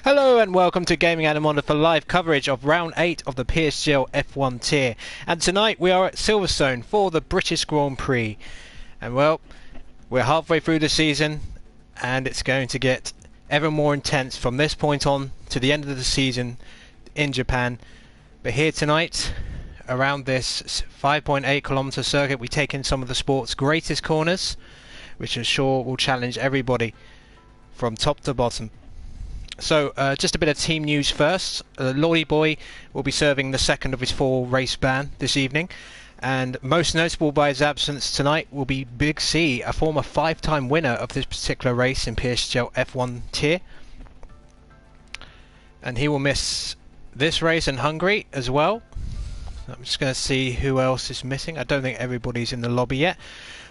Hello and welcome to GamingAlimonda for live coverage of round 8 of the PSGL F1 tier. And tonight we are at Silverstone for the British Grand Prix. And well, we're halfway through the season and it's going to get ever more intense from this point on to the end of the season in Japan. But here tonight, around this 5.8 kilometer circuit, we take in some of the sport's greatest corners, which I'm sure will challenge everybody from top to bottom. So, just a bit of team news first. Lordy Boy will be serving the second of his 4 race ban this evening. And most notable by his absence tonight will be Big C, a former 5-time winner of this particular race in PSGL F1 tier. And he will miss this race in Hungary as well. I'm just going to see who else is missing. I don't think everybody's in the lobby yet.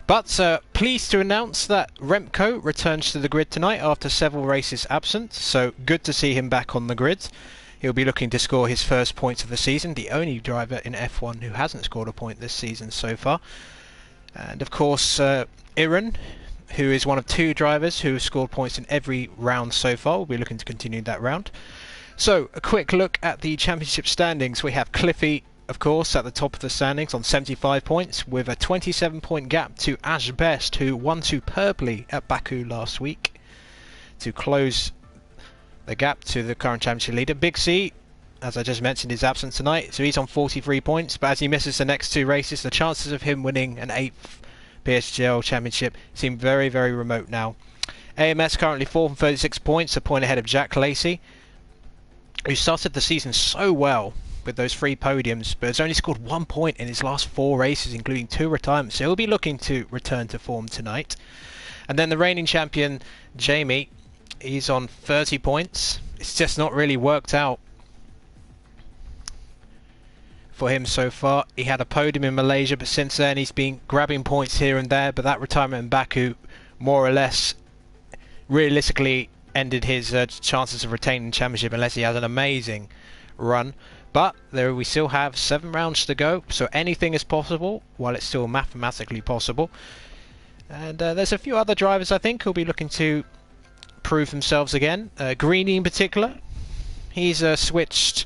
But pleased to announce that Remco returns to the grid tonight after several races absent, so good to see him back on the grid. He'll be looking to score his first points of the season, the only driver in F1 who hasn't scored a point this season so far. And of course, Iran, who is one of 2 drivers who have scored points in every round so far, will be looking to continue that round. So, a quick look at the championship standings. We have Cliffy, of course, at the top of the standings on 75 points, with a 27-point gap to Ashbest, who won superbly at Baku last week to close the gap to the current championship leader. Big C, as I just mentioned, is absent tonight, so he's on 43 points, but as he misses the next 2 races, the chances of him winning an 8th PSGL championship seem very, very remote now. AMS currently 4th and 36 points, a point ahead of XJackLacey, who started the season so well with those 3 podiums, but has only scored 1 point in his last 4 races, including 2 retirements, so he'll be looking to return to form tonight. And then the reigning champion, Jamie, he's on 30 points. It's just not really worked out for him so far. He had a podium in Malaysia, but since then he's been grabbing points here and there, but that retirement in Baku more or less realistically ended his chances of retaining the championship unless he has an amazing run. But there we still have 7 rounds to go, so anything is possible while it's still mathematically possible. And there's a few other drivers I think who'll be looking to prove themselves again. Greeny in particular, he's switched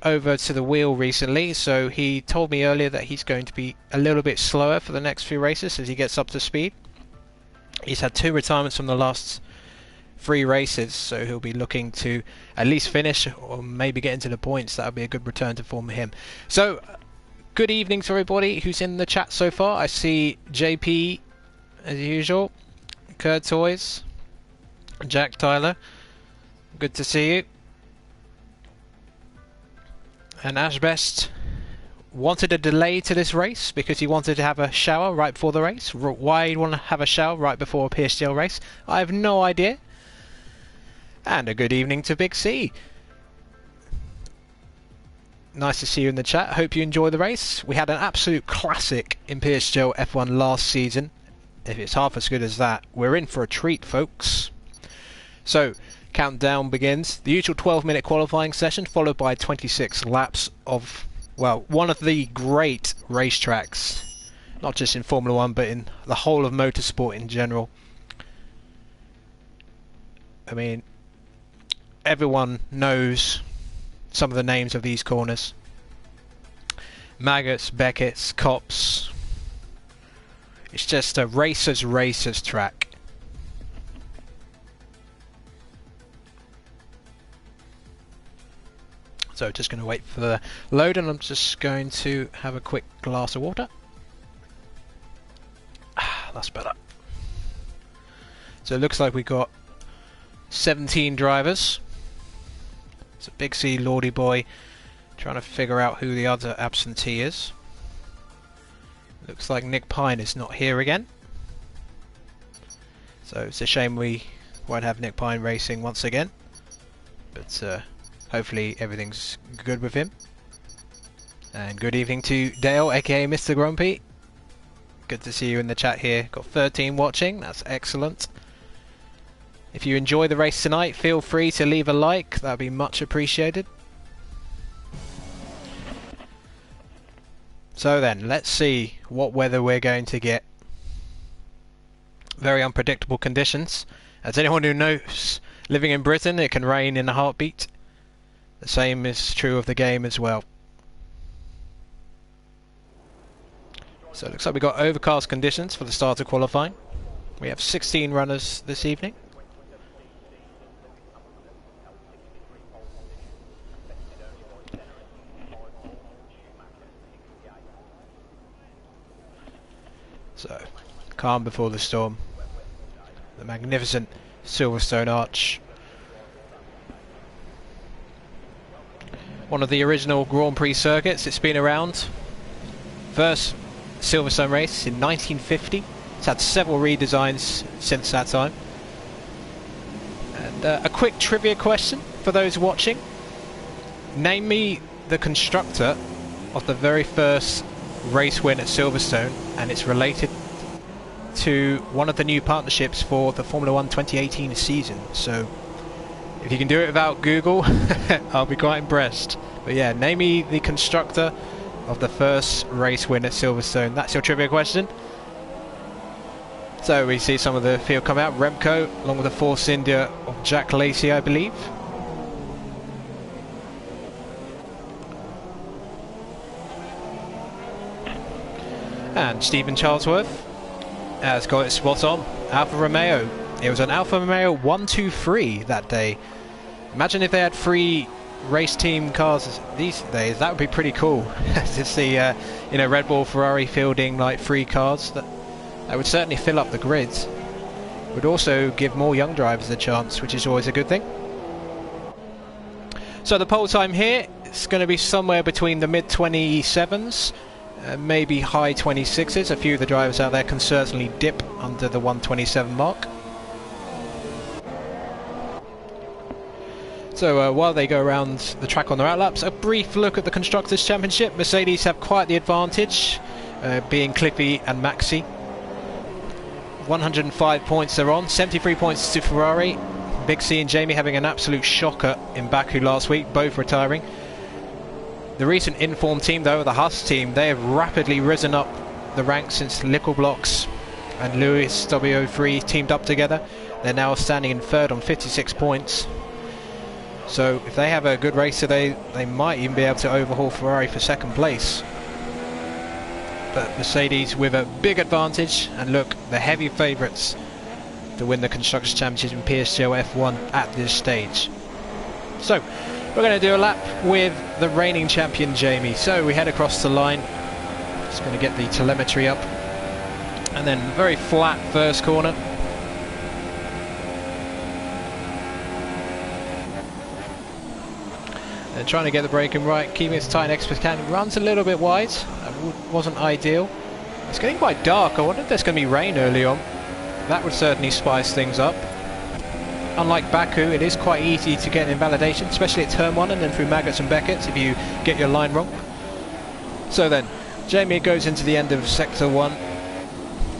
over to the wheel recently, so he told me earlier that he's going to be a little bit slower for the next few races as he gets up to speed. He's had 2 retirements from the last 3 races, so he'll be looking to at least finish or maybe get into the points. That would be a good return to form for him. So, good evening to everybody who's in the chat so far. I see JP, as usual, Kurt Toys, Jack Tyler, good to see you. And Ashbest wanted a delay to this race because he wanted to have a shower right before the race. Why he'd want to have a shower right before a PSGL race, I have no idea. And a good evening to Big C. Nice to see you in the chat. Hope you enjoy the race. We had an absolute classic in PSGL F1 last season. If it's half as good as that, we're in for a treat, folks. So, countdown begins. The usual 12-minute qualifying session, followed by 26 laps of, well, one of the great racetracks. Not just in Formula 1, but in the whole of motorsport in general. I mean, everyone knows some of the names of these corners. Maggots, Beckett's, Cops. It's just a racers track. So just going to wait for the load, and I'm just going to have a quick glass of water. That's better. So it looks like we got 17 drivers. So Big C, Lordy Boy, trying to figure out who the other absentee is. Looks like Nick Pine is not here again. So it's a shame we won't have Nick Pine racing once again. But hopefully everything's good with him. And good evening to Dale, aka Mr. Grumpy. Good to see you in the chat here. Got 13 watching, that's excellent. If you enjoy the race tonight, feel free to leave a like, that would be much appreciated. So then, let's see what weather we're going to get. Very unpredictable conditions. As anyone who knows Living in Britain, it can rain in a heartbeat. The same is true of the game as well. So it looks like we've got overcast conditions for the start of qualifying. We have 16 runners this evening. So, calm before the storm. The magnificent Silverstone arch. One of the original Grand Prix circuits. It's been around. First Silverstone race in 1950. It's had several redesigns since that time. And a quick trivia question for those watching. Name me the constructor of the very first race win at Silverstone, and it's related to one of the new partnerships for the Formula 1 2018 season. So if you can do it without Google, I'll be quite impressed. But yeah, name me the constructor of the first race win at Silverstone. That's your trivia question. So we see some of the field come out. Remco, along with the Force India of xJackLacey, I believe. And Stephen Charlesworth has got it spot on. Alfa Romeo. It was an Alfa Romeo 1-2-3 that day. Imagine if they had 3 race team cars these days. That would be pretty cool to see. Red Bull, Ferrari fielding like 3 cars. That would certainly fill up the grids. Would also give more young drivers a chance, which is always a good thing. So the pole time here is going to be somewhere between the mid 27s. Maybe high 26s. A few of the drivers out there can certainly dip under the 127 mark. So while they go around the track on their outlaps, a brief look at the Constructors' Championship. Mercedes have quite the advantage, being Cliffy and Maxi. 105 points they're on, 73 points to Ferrari. Big C and Jamie having an absolute shocker in Baku last week, both retiring. The recent informed team, though, the Haas team, they have rapidly risen up the ranks since Lickleblocks and Lewis W03 teamed up together. They're now standing in 3rd on 56 points. So if they have a good race today, they might even be able to overhaul Ferrari for 2nd place. But Mercedes with a big advantage, and look, the heavy favourites to win the Constructors' Championship in PSGL F1 at this stage. So we're going to do a lap with the reigning champion Jamie. So we head across the line. Just going to get the telemetry up, and then very flat first corner. And trying to get the braking right, keeping it as tight and expert can. Runs a little bit wide. That wasn't ideal. It's getting quite dark. I wonder if there's going to be rain early on. That would certainly spice things up. Unlike Baku, it is quite easy to get invalidation, especially at turn 1 and then through Maggots and Beckett's if you get your line wrong. So then, Jamie goes into the end of sector 1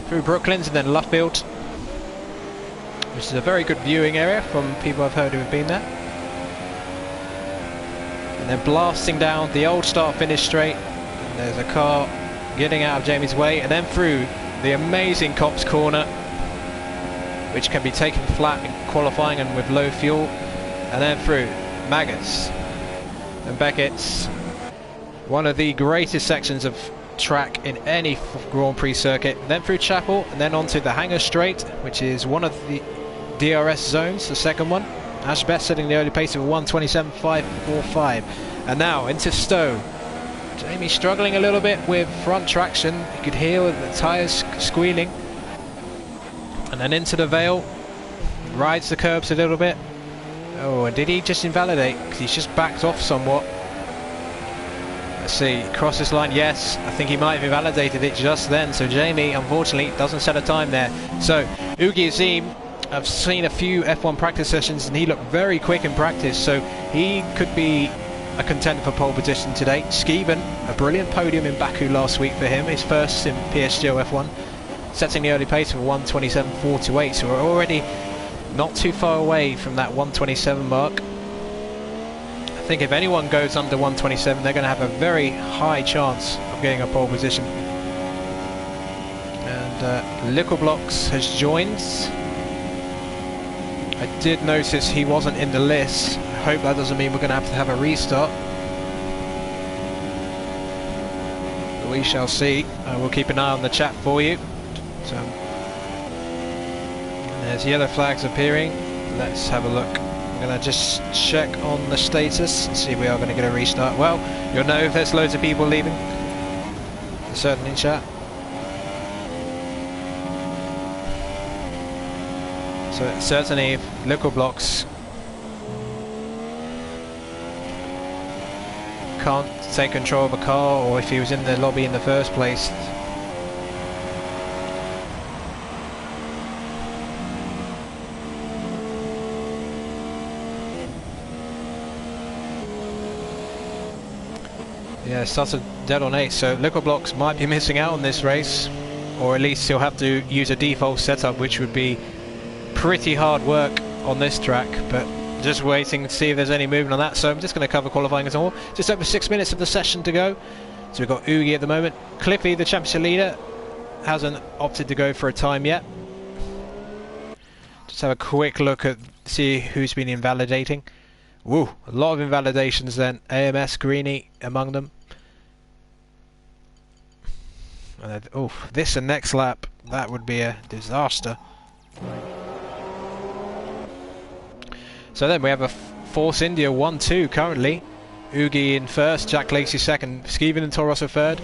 through Brooklands and then Luffield, which is a very good viewing area from people I've heard who have been there. And then blasting down the old start-finish straight, and there's a car getting out of Jamie's way, and then through the amazing Copse corner, which can be taken flat in qualifying and with low fuel, and then through Maggots and Beckett's. One of the greatest sections of track in any Grand Prix circuit. Then through Chapel, and then onto the Hangar Straight, which is one of the DRS zones, the second one. Ashbest setting the early pace of 1:27.545, and now into Stowe. Jamie struggling a little bit with front traction. You could hear the tyres squealing. And then into the Vale, rides the curbs a little bit. Oh, and did he just invalidate? Because he's just backed off somewhat. Let's see, crosses line, yes. I think he might have invalidated it just then. So Jamie, unfortunately, doesn't set a time there. So, Oogie Azeem, I've seen a few F1 practice sessions and he looked very quick in practice. So he could be a contender for pole position today. Skeevan, a brilliant podium in Baku last week for him. His first in PSGL F1. Setting the early pace of 1:27.428, so we're already not too far away from that 1:27 mark. I think if anyone goes under 1:27, they're going to have a very high chance of getting a pole position. And Lickleblocks has joined. I did notice he wasn't in the list. I hope that doesn't mean we're going to have a restart. But we shall see. We'll keep an eye on the chat for you. So, there's yellow flags appearing. Let's have a look. I'm going to just check on the status and see if we are going to get a restart. Well, you'll know if there's loads of people leaving. Certainly chat. So certainly if local blocks can't take control of a car, or if he was in the lobby in the first place, yeah, it started dead on 8, so local blocks might be missing out on this race, or at least he'll have to use a default setup, which would be pretty hard work on this track. But just waiting to see if there's any movement on that. So I'm just going to cover qualifying as well. Just over 6 minutes of the session to go. So we've got Oogie at the moment. Cliffy, the championship leader, hasn't opted to go for a time yet. Just have a quick look at see who's been invalidating. Woo, a lot of invalidations then. AMS, Greeny among them. And oh, this and next lap, that would be a disaster. So then we have a Force India 1-2 currently. Oogie in first, XJackLacey second, Skeevan and Toro Rosso third,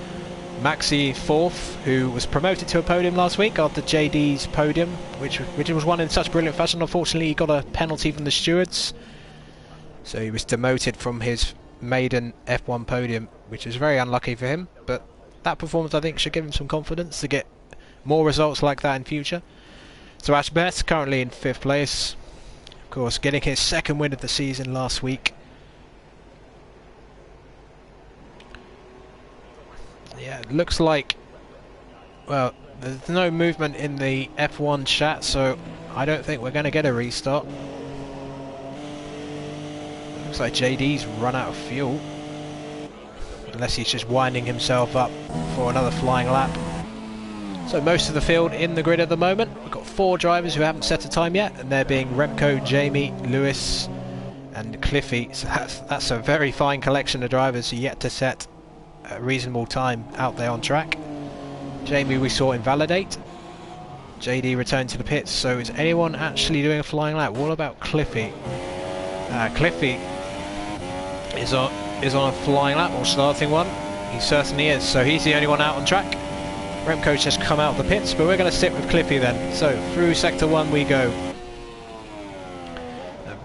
Maxi fourth, who was promoted to a podium last week after JD's podium, which was won in such brilliant fashion. Unfortunately, he got a penalty from the stewards, so he was demoted from his maiden F1 podium, which is very unlucky for him. But that performance, I think, should give him some confidence to get more results like that in future. So Ashbest currently in 5th place. Of course, getting his 2nd win of the season last week. Yeah, it looks like, well, there's no movement in the F1 chat, so I don't think we're going to get a restart. Looks like JD's run out of fuel. Unless he's just winding himself up for another flying lap. So most of the field in the grid at the moment. We've got 4 drivers who haven't set a time yet, and they're being Remco, Jamie, Lewis and Cliffy. So that's a very fine collection of drivers who yet to set a reasonable time out there on track. Jamie we saw invalidate. JD returned to the pits. So is anyone actually doing a flying lap? What about Cliffy? Cliffy is on a flying lap, or starting one. He certainly is. So he's the only one out on track. Remco's just come out of the pits, but we're going to sit with Cliffy then. So through sector 1 we go.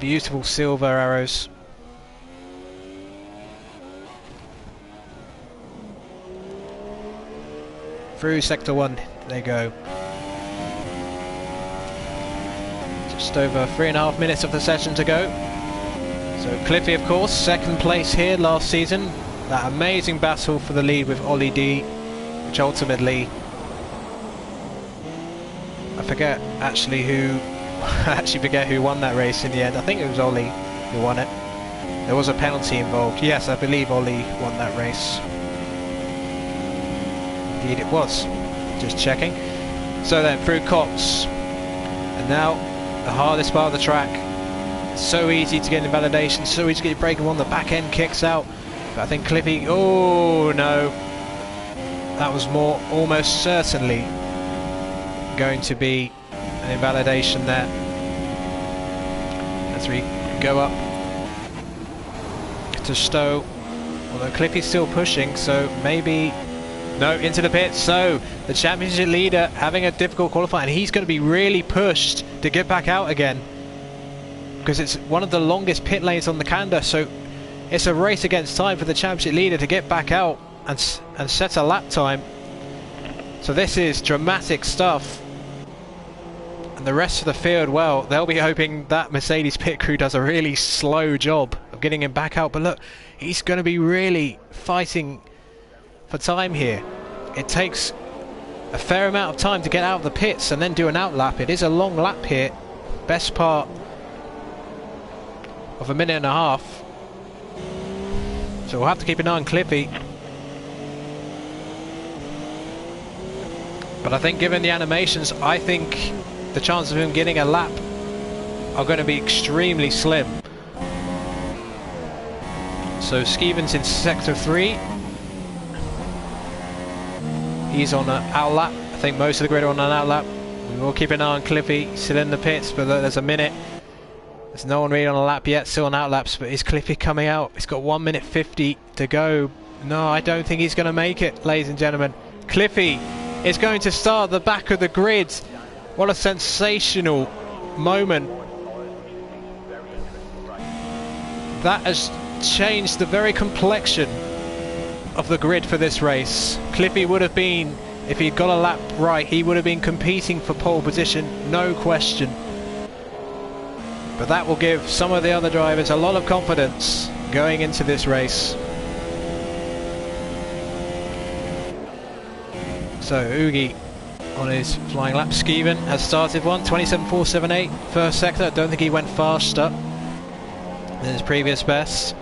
Beautiful silver arrows. Through sector 1 they go. Just over 3.5 minutes of the session to go. So Cliffy, of course, 2nd place here last season. That amazing battle for the lead with Ollie D, which ultimately, I forget actually who won that race in the end. I think it was Ollie who won it. There was a penalty involved. Yes, I believe Ollie won that race. Indeed it was. Just checking. So then through Cops, and now the hardest part of the track. So easy to get invalidation, so easy to get breaking one. The back end kicks out, but I think Cliffy, oh no, that was more almost certainly going to be an invalidation there. As we go up to Stowe, although Cliffy's still pushing, so maybe no, into the pits. So the championship leader having a difficult qualifying, and he's going to be really pushed to get back out again, because it's one of the longest pit lanes on the calendar. So it's a race against time for the championship leader to get back out and set a lap time. So this is dramatic stuff. And the rest of the field, well, they'll be hoping that Mercedes pit crew does a really slow job of getting him back out. But look, he's going to be really fighting for time here. It takes a fair amount of time to get out of the pits and then do an outlap. It is a long lap here, best part of 1.5 minutes. So we'll have to keep an eye on Cliffy. But I think given the animations, I think the chances of him getting a lap are going to be extremely slim. So Skeevan's in sector 3. He's on an outlap. I think most of the grid are on an outlap. We will keep an eye on Cliffy, still in the pits, but there's a minute. There's no one really on a lap yet, still on outlaps, but is Cliffy coming out? He's got 1 minute 50 to go. No, I don't think he's going to make it, ladies and gentlemen. Cliffy is going to start at the back of the grid. What a sensational moment. That has changed the very complexion of the grid for this race. Cliffy would have been, if he'd got a lap right, he would have been competing for pole position, no question. But that will give some of the other drivers a lot of confidence going into this race. So Oogie on his flying lap. Skeevan has started one, 27.478, first sector. I don't think he went faster than his previous best.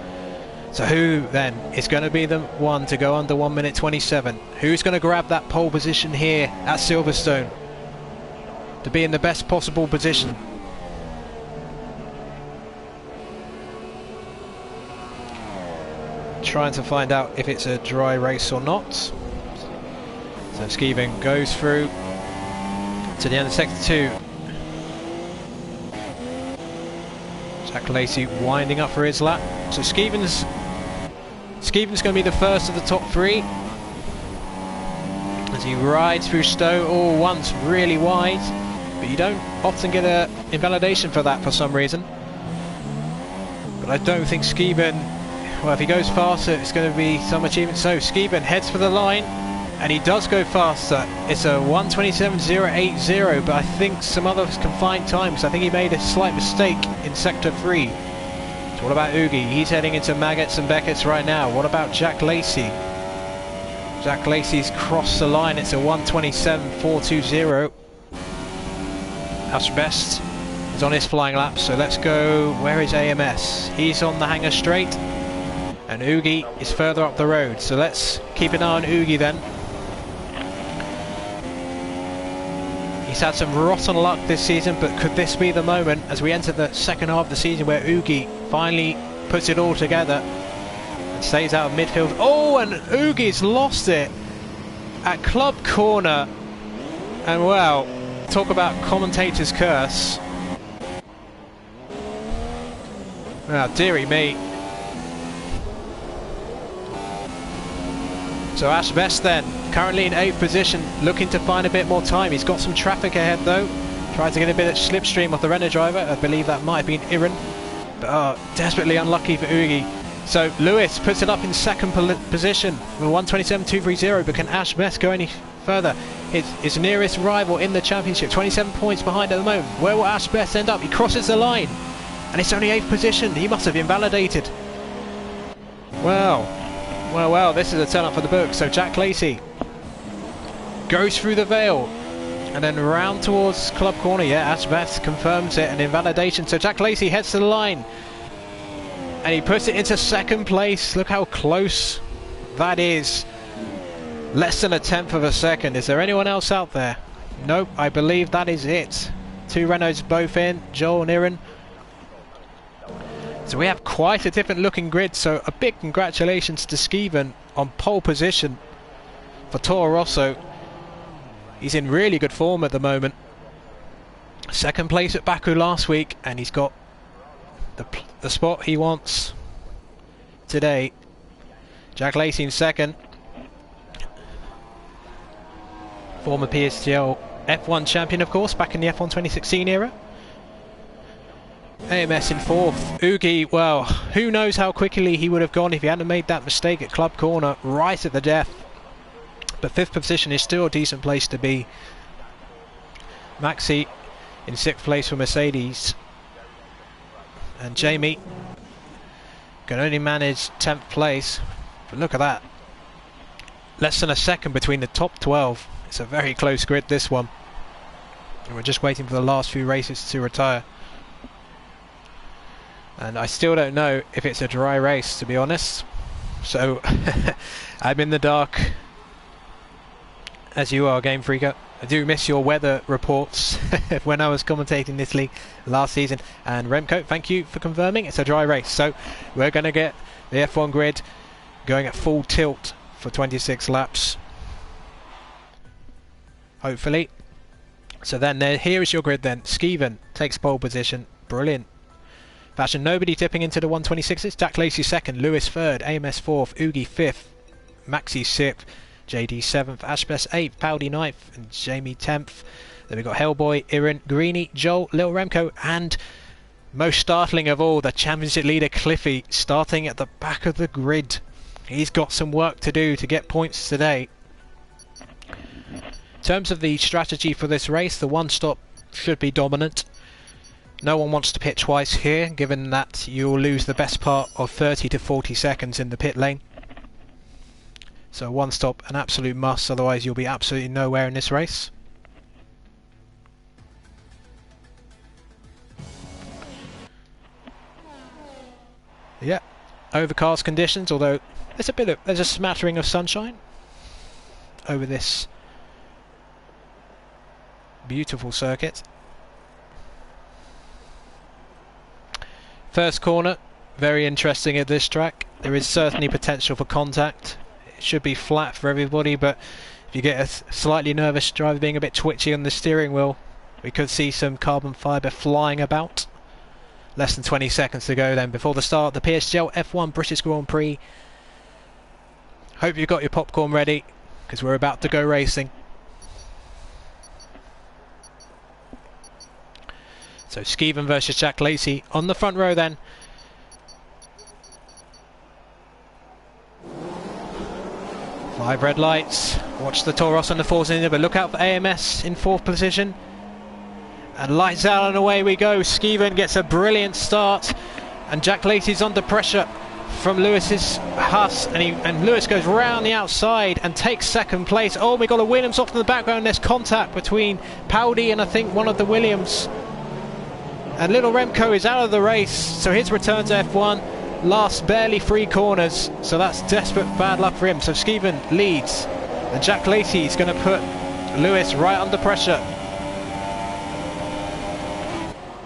So who then is going to be the one to go under 1 minute 27? Who's going to grab that pole position here at Silverstone to be in the best possible position? Trying to find out if it's a dry race or not. So Skeevan goes through to the end of sector 2. XJackLacey winding up for his lap. So Skeevan's going to be the first of the top 3 as he rides through Stowe. All once really wide, but you don't often get a invalidation for that for some reason. But I don't think Skeevan, well, if he goes faster, it's going to be some achievement. So Skeevan heads for the line, and he does go faster. It's a 1:27.080, but I think some others can find time, because I think he made a slight mistake in sector 3. So what about Oogie? He's heading into Maggots and Beckett's right now. What about XJackLacey? XJackLacey's crossed the line. It's a 1:27.420. Ashbest is on his flying lap, so let's go. Where is AMS? He's on the hangar straight, and Oogie is further up the road. So let's keep an eye on Oogie then. He's had some rotten luck this season, but could this be the moment as we enter the second half of the season where Oogie finally puts it all together and stays out of midfield? Oh, and Oogie's lost it at Club Corner. And well, talk about commentator's curse. Ah, dearie me. So Ashbest then, currently in 8th position, looking to find a bit more time. He's got some traffic ahead though. Tried to get a bit of slipstream off the Renault driver. I believe that might have been Iran. But desperately unlucky for Oogie. So Lewis puts it up in second position with 1:27.230. But can Ashbest go any further? His nearest rival in the championship, 27 points behind at the moment. Where will Ashbest end up? He crosses the line. And it's only 8th position. He must have been validated. Well, this is a turn up for the book. So XJackLacey goes through the Vale and then round towards Club Corner. Yeah, Ashbest confirms it, an invalidation. So XJackLacey heads to the line and he puts it into second place. Look how close that is. Less than a tenth of a second. Is there anyone else out there? Nope, I believe that is it. 2 Renaults both in, Joel and Iran. So we have quite a different looking grid, so a big congratulations to Skeevan on pole position for Toro Rosso. He's in really good form at the moment. Second place at Baku last week, and he's got the spot he wants today. XJackLacey in second. Former PSGL F1 champion, of course, back in the F1 2016 era. AMS in 4th. Oogie, well, who knows how quickly he would have gone if he hadn't made that mistake at Club Corner right at the death. But 5th position is still a decent place to be. Maxi in 6th place for Mercedes. And Jamie can only manage 10th place. But look at that. Less than a second between the top 12. It's a very close grid, this one. And we're just waiting for the last few races to retire. And I still don't know if it's a dry race, to be honest. So I'm in the dark, as you are, Game Freaker. I do miss your weather reports when I was commentating this league last season. And Remco, thank you for confirming it's a dry race. So we're going to get the F1 grid going at full tilt for 26 laps. Hopefully. So then here is your grid then. Skeevan takes pole position. Brilliant fashion. Nobody tipping into the 126s. XJackLacey second. Lewis third. AMS fourth. Oogie fifth. Maxi sixth. JD 7th, Ashbest 8th, Paudie 9th, and Jamie 10th. Then we've got HELLBOY, Iran, Greeny, Joel, Little Remco, and most startling of all, the championship leader Cliffy starting at the back of the grid. He's got some work to do to get points today. In terms of the strategy for this race, the one stop should be dominant. No one wants to pit twice here, given that you'll lose the best part of 30 to 40 seconds in the pit lane. So one stop, an absolute must, otherwise you'll be absolutely nowhere in this race. Yeah, overcast conditions, although there's a smattering of sunshine over this beautiful circuit. First corner, very interesting at this track. There is certainly potential for contact. It should be flat for everybody, but if you get a slightly nervous driver being a bit twitchy on the steering wheel, we could see some carbon fibre flying about. Less than 20 seconds to go then before the start of the PSGL F1 British Grand Prix. Hope you've got your popcorn ready, because we're about to go racing. So Skeevan versus XJackLacey on the front row then. Five red lights. Watch the Toro Rosso on the fourth cylinder, but look out for AMS in fourth position. And lights out and away we go. Skeevan gets a brilliant start, and XJackLacey's under pressure from Lewis's Haas, and Lewis goes round the outside and takes second place. Oh, we got a Williams off in the background. There's contact between Paudie and I think one of the Williams. And little Remco is out of the race, so his return to F1 lasts barely 3 corners, so that's desperate bad luck for him. So Skeevan leads, and XJackLacey is going to put Lewis right under pressure.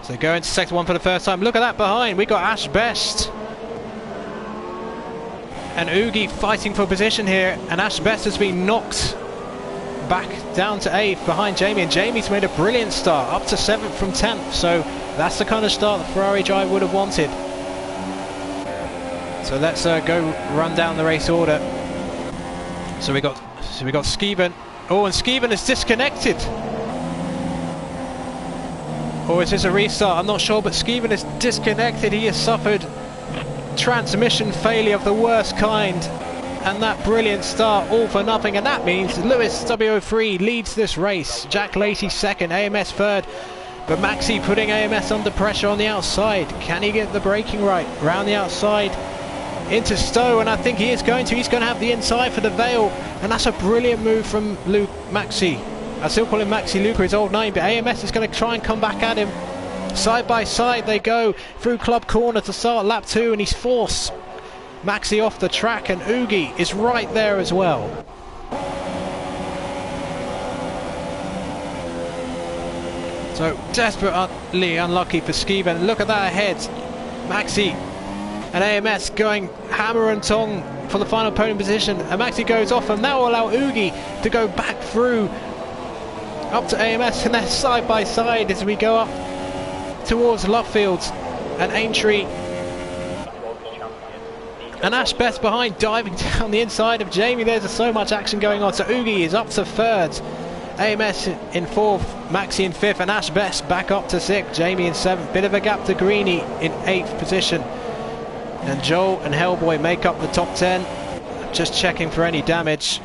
So go into sector 1 for the first time. Look at that behind, we got Ashbest and Oogie fighting for position here, and Ashbest has been knocked back down to 8th behind Jamie, and Jamie's made a brilliant start up to 7th from 10th, so that's the kind of start the Ferrari driver would have wanted. So let's go run down the race order. So we got Skeevan. Oh, and Skeevan is disconnected. Or is this a restart? I'm not sure, but Skeevan is disconnected. He has suffered transmission failure of the worst kind. And that brilliant start, all for nothing. And that means Lewis W03 leads this race. XJackLacey second, AMS third. But Maxi putting AMS under pressure on the outside. Can he get the braking right? Round the outside into Stowe, and I think he is going to. He's going to have the inside for the Vale, and that's a brilliant move from Maxi. I still call him Maxi Luca, his old name, but AMS is going to try and come back at him. Side by side they go through Club Corner to start lap 2, and he's forced Maxi off the track, and Oogie is right there as well. So desperately unlucky for Skeevan. Look at that ahead. Maxi and AMS going hammer and tong for the final podium position, and Maxi goes off, and that will allow Oogie to go back through up to AMS, and they're side by side as we go up towards Luffield and Aintree, and Ashbest behind, diving down the inside of Jamie. There's so much action going on. So Oogie is up to 3rd, AMS in 4th, Maxi in 5th, and Ashbest back up to 6th, Jamie in 7th. Bit of a gap to Greeny in 8th position. And Joel and HELLBOY make up the top 10. Just checking for any damage.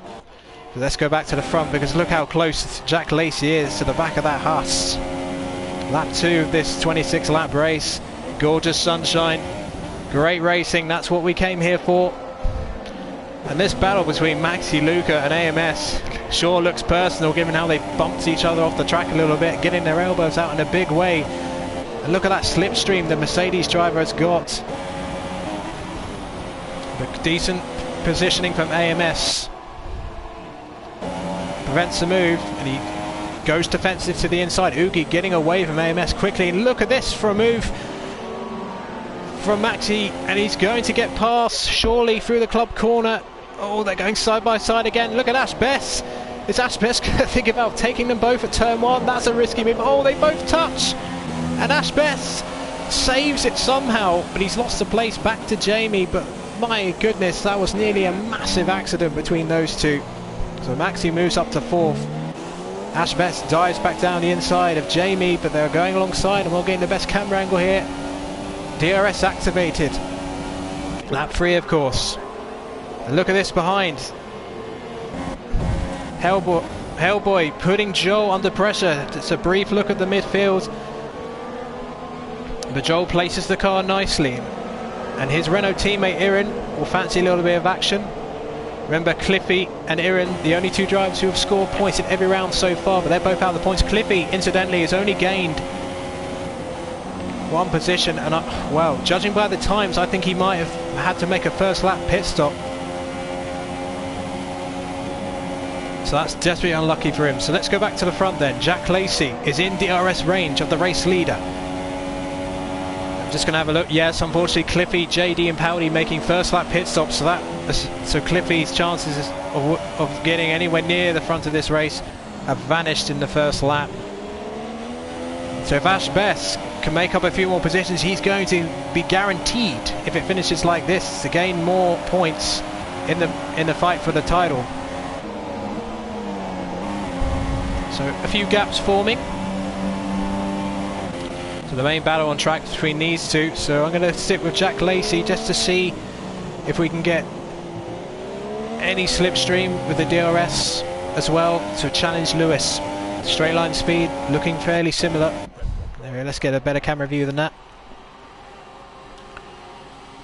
But let's go back to the front, because look how close XJackLacey is to the back of that Haas. Lap 2 of this 26 lap race. Gorgeous sunshine. Great racing. That's what we came here for. And this battle between Maxi, Luca and AMS sure looks personal, given how they bumped each other off the track a little bit, getting their elbows out in a big way. And look at that slipstream the Mercedes driver has got. But decent positioning from AMS. Prevents the move, and he goes defensive to the inside. Oogie getting away from AMS quickly, and look at this for a move from Maxi, and he's going to get past surely through the club corner. Oh, they're going side by side again. Look at Ashbest. Is Ashbest going to think about taking them both at turn one? That's a risky move. Oh, they both touch, and Ashbest saves it somehow, but he's lost the place back to Jamie. But my goodness, that was nearly a massive accident between those two. So Maxi moves up to fourth. Ashbest dives back down the inside of Jamie, but they're going alongside, and we're getting the best camera angle here. DRS activated. Lap 3, of course. And look at this behind. HELLBOY putting Joel under pressure. It's a brief look at the midfield, but Joel places the car nicely, and his Renault teammate Iran will fancy a little bit of action. Remember, Cliffy and Iran, the only two drivers who have scored points in every round so far, but they're both out of the points. Cliffy, incidentally, has only gained one position, and well, judging by the times, I think he might have had to make a first lap pit stop. So that's desperately unlucky for him. So let's go back to the front then. XJackLacey is in DRS range of the race leader. I'm just going to have a look. Yes, unfortunately, Cliffy, JD and Paudie making first lap pit stops. So Cliffy's chances of getting anywhere near the front of this race have vanished in the first lap. So if Ashbest can make up a few more positions, he's going to be guaranteed, if it finishes like this, to gain more points in the fight for the title. So a few gaps forming. So the main battle on track between these two. So I'm going to stick with XJackLacey just to see if we can get any slipstream with the DRS as well to challenge Lewis. Straight line speed looking fairly similar. There, let's get a better camera view than that.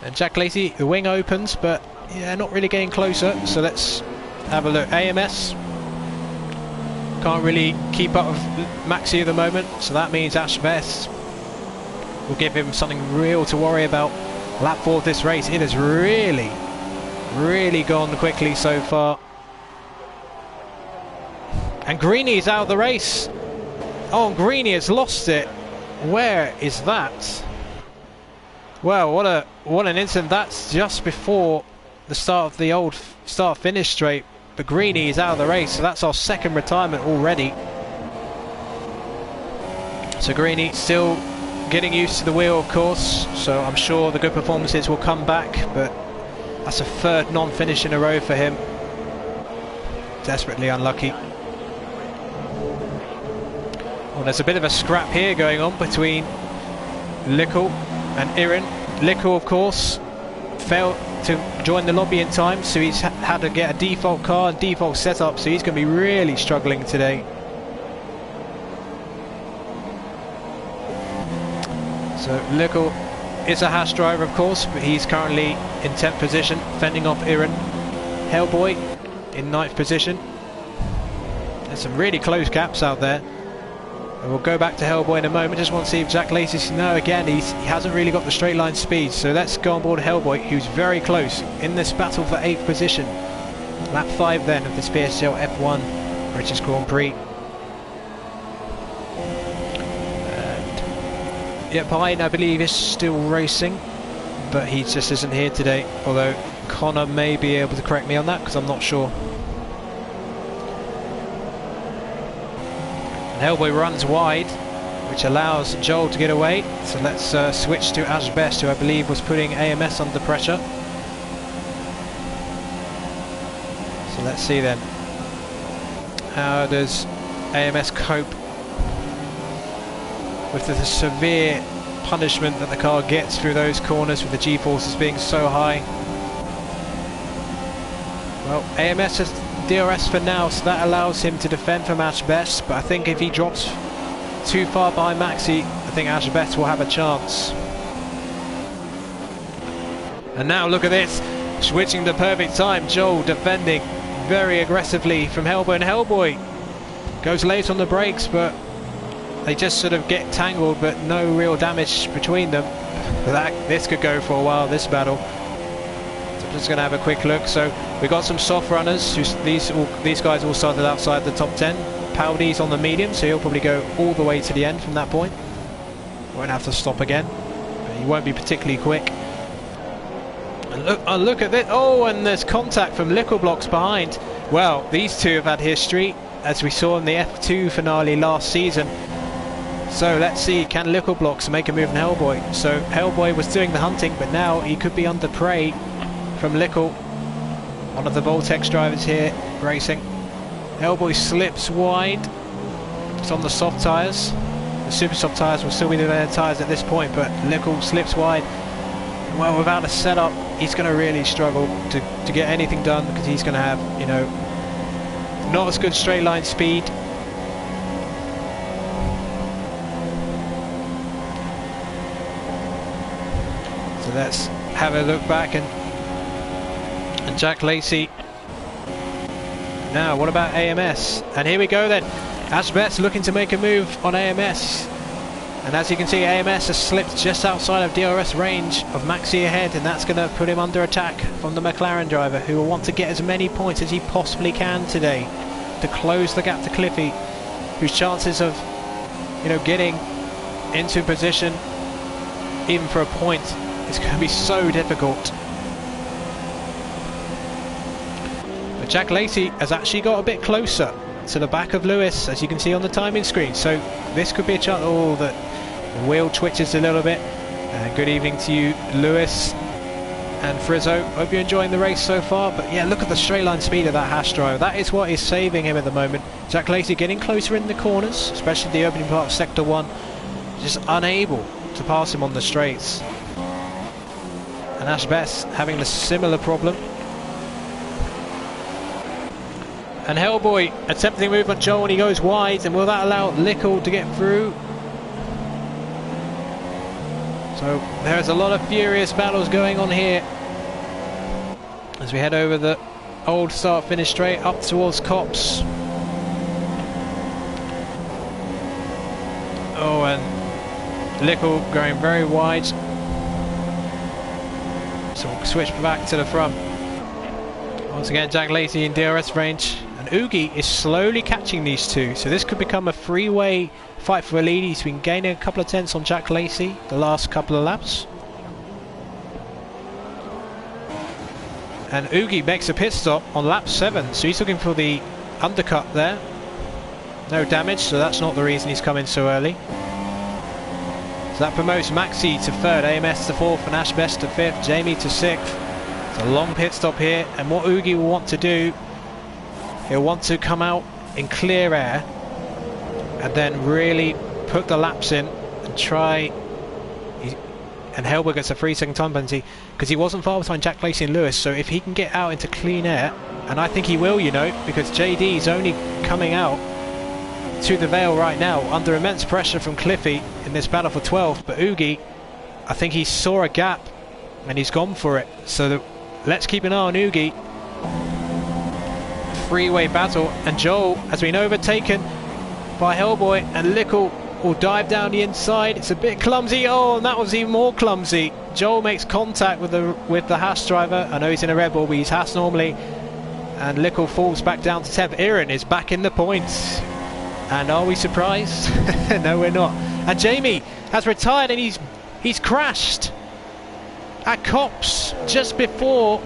And XJackLacey, the wing opens, but yeah, not really getting closer. So let's have a look. AMS can't really keep up with Maxi at the moment, so that means Ashbest will give him something real to worry about. Lap 4 of this race, it has really gone quickly so far. And Greeny is out of the race. Oh, Greeny has lost it. Where is that? Well, what an incident. That's just before the start of the old start-finish straight. But Greeny is out of the race, so that's our second retirement already. So Greeny still getting used to the wheel, of course, so I'm sure the good performances will come back, but that's a third non-finish in a row for him. Desperately unlucky. Well, there's a bit of a scrap here going on between Lickle and Iran. Lickle, of course, failed to join the lobby in time, so he's had to get a default car and default setup, so he's going to be really struggling today. So Lickle is a Haas driver, of course, but he's currently in 10th position, fending off Iran. HELLBOY in 9th position. There's some really close gaps out there. And we'll go back to HELLBOY in a moment. Just want to see if XJackLacey. No, again, he hasn't really got the straight line speed. So let's go on board HELLBOY, who's very close in this battle for 8th position. Lap 5 then of this PSGL F1 British Grand Prix. And yeah, Paudie, I believe, is still racing, but he just isn't here today. Although Connor may be able to correct me on that, because I'm not sure. HELLBOY runs wide, which allows Joel to get away. So let's switch to Ashbest, who I believe was putting AMS under pressure. So let's see then. How does AMS cope with the severe punishment that the car gets through those corners with the G-forces being so high? Well, AMS has DRS for now, so that allows him to defend from Ashbest, but I think if he drops too far behind Maxi, I think Ashbest will have a chance. And now look at this, switching the perfect time. Joel defending very aggressively from HELLBOY, and HELLBOY goes late on the brakes, but they just sort of get tangled, but no real damage between them. This could go for a while, this battle. Just going to have a quick look. So we got some soft runners. These guys all started outside the top 10. Paudie's on the medium, so he'll probably go all the way to the end from that point. Won't have to stop again, but he won't be particularly quick. And look at this. Oh, and there's contact from Littleblocks behind. Well, these two have had history, as we saw in the F2 finale last season. So let's see, can Littleblocks make a move in HELLBOY? So HELLBOY was doing the hunting, but now he could be under prey from Lickle, one of the Voltex drivers here racing. HELLBOY slips wide. It's on the soft tyres. The super soft tyres will still be their tyres at this point, but Lickle slips wide. Well, without a setup, he's going to really struggle to get anything done, because he's going to have, you know, not as good straight line speed. So let's have a look back, and XJackLacey. Now, what about AMS? And here we go then. Ashbest looking to make a move on AMS. And as you can see, AMS has slipped just outside of DRS range of Maxi ahead, and that's going to put him under attack from the McLaren driver, who will want to get as many points as he possibly can today to close the gap to Cliffy, whose chances of, you know, getting into position even for a point is going to be so difficult. But XJackLacey has actually got a bit closer to the back of Lewis, as you can see on the timing screen, so this could be a chance. Oh, the wheel twitches a little bit. Good evening to you, Lewis and Frizzo. Hope you're enjoying the race so far. But yeah, look at the straight line speed of that Haas driver. That is what is saving him at the moment. XJackLacey getting closer in the corners, especially the opening part of Sector 1, just unable to pass him on the straights. And Ashbest having the similar problem. And HELLBOY attempting a move on Joel, and he goes wide, and will that allow Lickle to get through? So there's a lot of furious battles going on here as we head over the old start finish straight up towards Cops. Oh, and Lickle going very wide. So we'll switch back to the front. Once again, XJackLacey in DRS range. And Oogie is slowly catching these two, so this could become a three-way fight for a lead. He's been gaining a couple of tenths on XJackLacey the last couple of laps. And Oogie makes a pit stop on lap 7, so he's looking for the undercut there. No damage, so that's not the reason he's come in so early. So that promotes Maxi to 3rd, AMS to 4th, and Ashbest to 5th, Jamie to 6th. It's a long pit stop here, and what Oogie will want to do, he'll want to come out in clear air and then really put the laps in and try. And HELLBOY gets a 3-second time penalty because he wasn't far behind XJackLacey and Lewis, so if he can get out into clean air, and I think he will, you know, because JD is only coming out to the Vale right now under immense pressure from Cliffy in this battle for 12th, but Oogie, I think he saw a gap and he's gone for it, so let's keep an eye on Oogie. Three-way battle, and Joel has been overtaken by HELLBOY, and Lickle will dive down the inside. It's a bit clumsy. Oh, and that was even more clumsy. Joel makes contact with the Haas driver. I know he's in a Red Bull, but he's Haas normally, and Lickle falls back down to 10th. Iran is back in the points, and are we surprised? No, we're not. And Jamie has retired, and he's crashed at Cops just before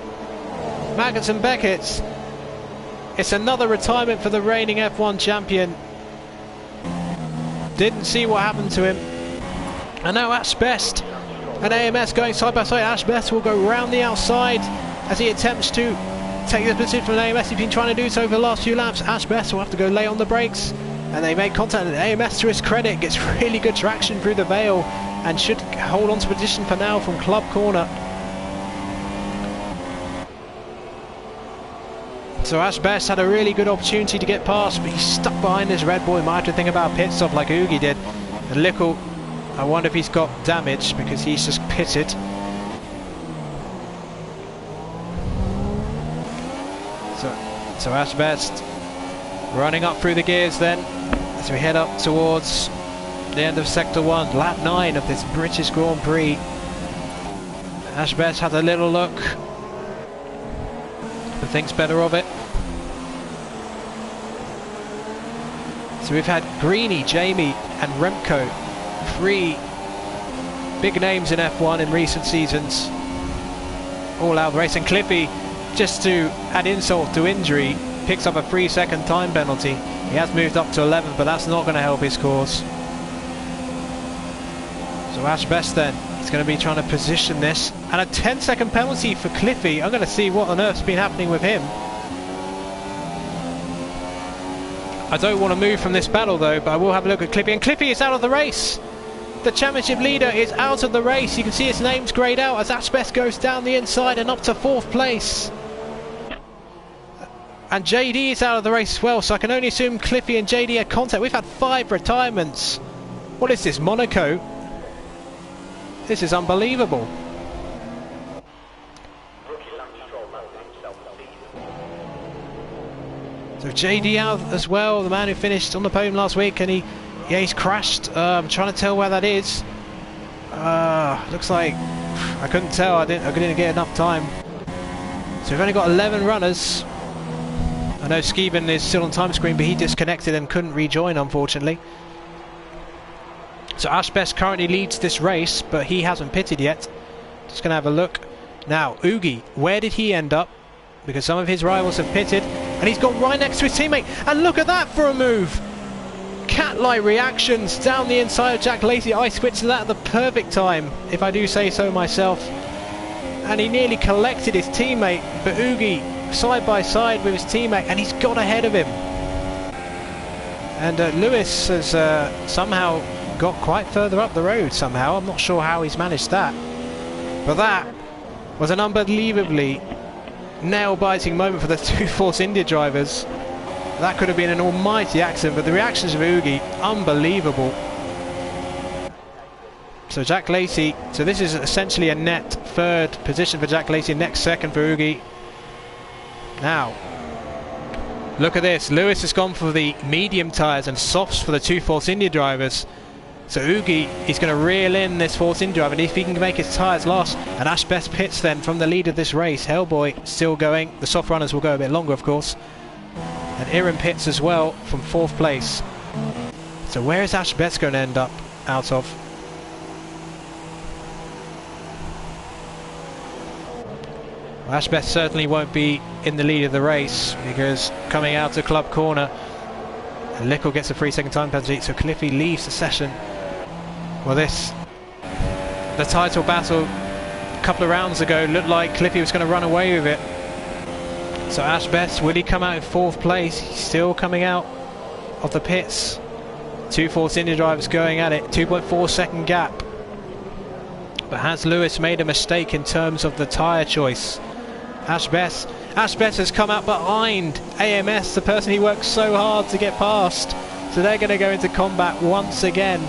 Maggots and Beckett's. It's another retirement for the reigning F1 champion. Didn't see what happened to him. And now Ashbest and AMS going side by side. Ashbest will go round the outside as he attempts to take the position from AMS. He's been trying to do so over the last few laps. Ashbest will have to go lay on the brakes, and they make contact. And AMS, to his credit, gets really good traction through the Vale and should hold on to position for now from Club Corner. So Ashbest had a really good opportunity to get past, but he's stuck behind this Red Bull. He might have to think about a pit stop like Oogie did. And Lickle, I wonder if he's got damage because he's just pitted. So Ashbest running up through the gears then as we head up towards the end of Sector 1, lap 9 of this British Grand Prix. Ashbest had a little look and thinks better of it. So we've had Greeny, Jamie and Remco, 3 big names in F1 in recent seasons, all out of the race. And Cliffy, just to add insult to injury, picks up a 3-second time penalty. He has moved up to 11th, but that's not going to help his cause. So Ashbest then, he's going to be trying to position this. And a 10-second penalty for Cliffy. I'm going to see what on earth's been happening with him. I don't want to move from this battle though, but I will have a look at Cliffy. And Cliffy is out of the race. The championship leader is out of the race. You can see his name's greyed out as Ashbest goes down the inside and up to 4th place. And JD is out of the race as well, so I can only assume Cliffy and JD had contact. We've had 5 retirements. What is this, Monaco? This is unbelievable. So JD out as well, the man who finished on the podium last week, and he's crashed. I'm trying to tell where that is. Looks like I couldn't tell. I didn't get enough time. So we've only got 11 runners. I know Skeevan is still on time screen, but he disconnected and couldn't rejoin, unfortunately. So Ashbest currently leads this race, but he hasn't pitted yet. Just going to have a look. Now, Oogie, where did he end up? Because some of his rivals have pitted, and he's gone right next to his teammate. And look at that for a move! Cat-like reactions down the inside of XJackLacey. I switched to that at the perfect time, if I do say so myself. And he nearly collected his teammate, but Oogie side by side with his teammate, and he's got ahead of him. And Lewis has somehow got quite further up the road somehow. I'm not sure how he's managed that, but that was an unbelievably nail-biting moment for the 2 Force India drivers. That could have been an almighty accident, but the reactions of Oogie, unbelievable. So XJackLacey, so this is essentially a net 3rd position for XJackLacey, next 2nd for Oogie. Now, look at this. Lewis has gone for the medium tyres and softs for the 2 Force India drivers. So Oogie is going to reel in this Force India driver, and if he can make his tyres last. And Ashbest pits then from the lead of this race. HELLBOY still going. The soft runners will go a bit longer, of course. And Iran pits as well from 4th place. So where is Ashbest going to end up out of? Well, Ashbest certainly won't be in the lead of the race, because coming out to club corner, Lickle gets a 3-second time penalty, so Cliffy leaves the session. Well, the title battle a couple of rounds ago looked like Cliffy was going to run away with it. So Ashbest, will he come out in 4th place? He's still coming out of the pits. 2 Force India drivers going at it, 2.4 second gap. But has Lewis made a mistake in terms of the tyre choice? Ashbest has come out behind AMS, the person he worked so hard to get past. So they're going to go into combat once again.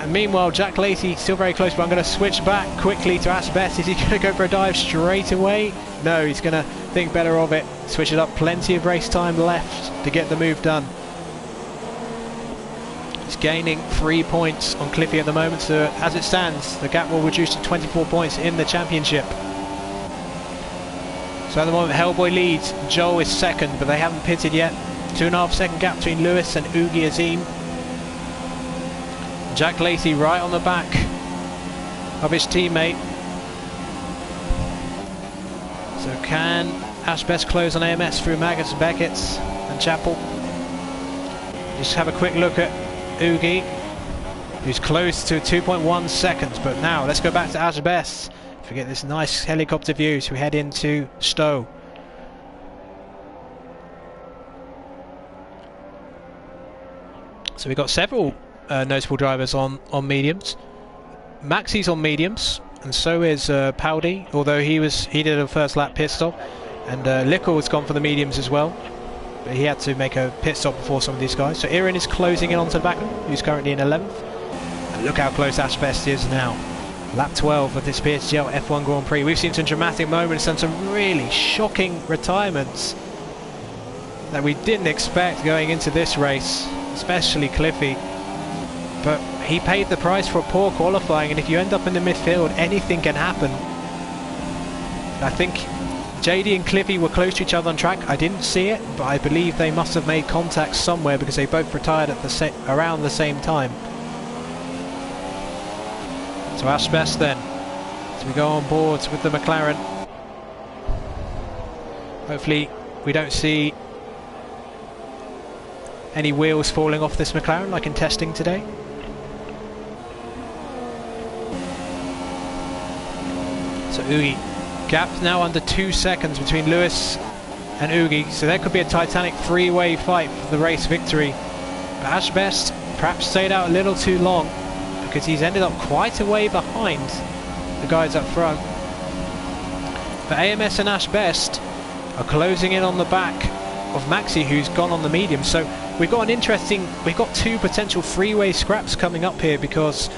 And meanwhile, XJackLacey still very close, but I'm going to switch back quickly to Ashbest. Is he going to go for a dive straight away? No, he's going to think better of it. Switch it up, plenty of race time left to get the move done. He's gaining 3 points on Cliffy at the moment, so as it stands, the gap will reduce to 24 points in the championship. So at the moment, HELLBOY leads. Joel is 2nd, but they haven't pitted yet. 2.5 second gap between Lewis and Oogie Azeem. XJackLacey right on the back of his teammate. So can Ashbest close on AMS through Maggotts, Beckett and Chappell? Just have a quick look at Oogie, who's close to 2.1 seconds. But now let's go back to Ashbest. Forget this nice helicopter view, so we head into Stowe. So we've got several notable drivers on mediums. Maxi's on mediums, and so is Paudie, although he did a first lap pit stop, and Lickle has gone for the mediums as well, but he had to make a pit stop before some of these guys. So Iran is closing in onto Baku, who's currently in 11th, and look how close Ashbest is now. Lap 12 of this PSGL F1 Grand Prix. We've seen some dramatic moments and some really shocking retirements that we didn't expect going into this race, especially Cliffy. But he paid the price for poor qualifying, and if you end up in the midfield, anything can happen. I think JD and Cliffy were close to each other on track. I didn't see it, but I believe they must have made contact somewhere because they both retired at the around the same time. So Ashbest then, as we go on board with the McLaren. Hopefully we don't see any wheels falling off this McLaren like in testing today. So Oogie, gap now under 2 seconds between Lewis and Oogie, so there could be a titanic three-way fight for the race victory. But Ashbest perhaps stayed out a little too long because he's ended up quite a way behind the guys up front. But AMS and Ashbest are closing in on the back of Maxi, who's gone on the medium. So we've got two potential three-way scraps coming up here, because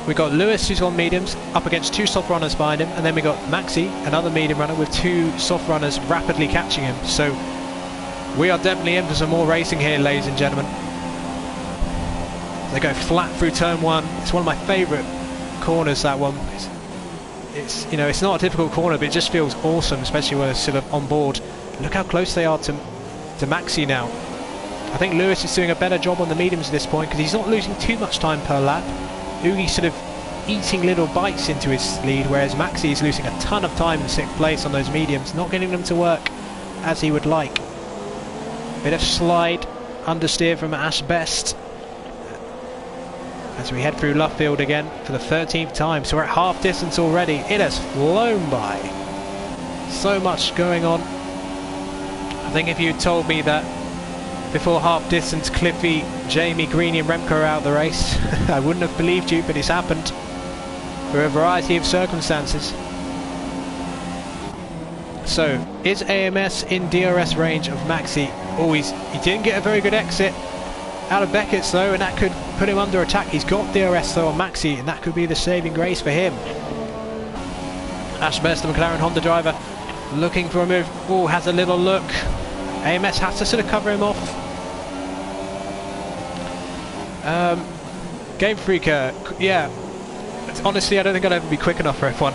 we've got Lewis, who's on mediums, up against two soft runners behind him, and then we got Maxi, another medium runner, with two soft runners rapidly catching him. So we are definitely in for some more racing here, ladies and gentlemen. They go flat through turn one. It's one of my favourite corners, that one. It's you know, it's not a difficult corner, but it just feels awesome, especially when it's sort of on board. Look how close they are to Maxi now. I think Lewis is doing a better job on the mediums at this point because he's not losing too much time per lap. Oogie's sort of eating little bites into his lead, whereas Maxi is losing a ton of time in 6th place on those mediums, not getting them to work as he would like. Bit of slide understeer from Ashbest as we head through Luffield again for the 13th time. So we're at half distance already. It has flown by. So much going on. I think if you told me that before half distance Cliffy, Jamie, Greeny and Remco are out of the race, I wouldn't have believed you, but it's happened for a variety of circumstances. So is AMS in DRS range of Maxi? He didn't get a very good exit out of Beckett's though, and that could put him under attack. He's got DRS though on Maxi, and that could be the saving grace for him. Ashbest, the McLaren Honda driver, looking for a move. Oh, has a little look. AMS has to sort of cover him off. Game Freaker, yeah. Honestly, I don't think I'd ever be quick enough for F1.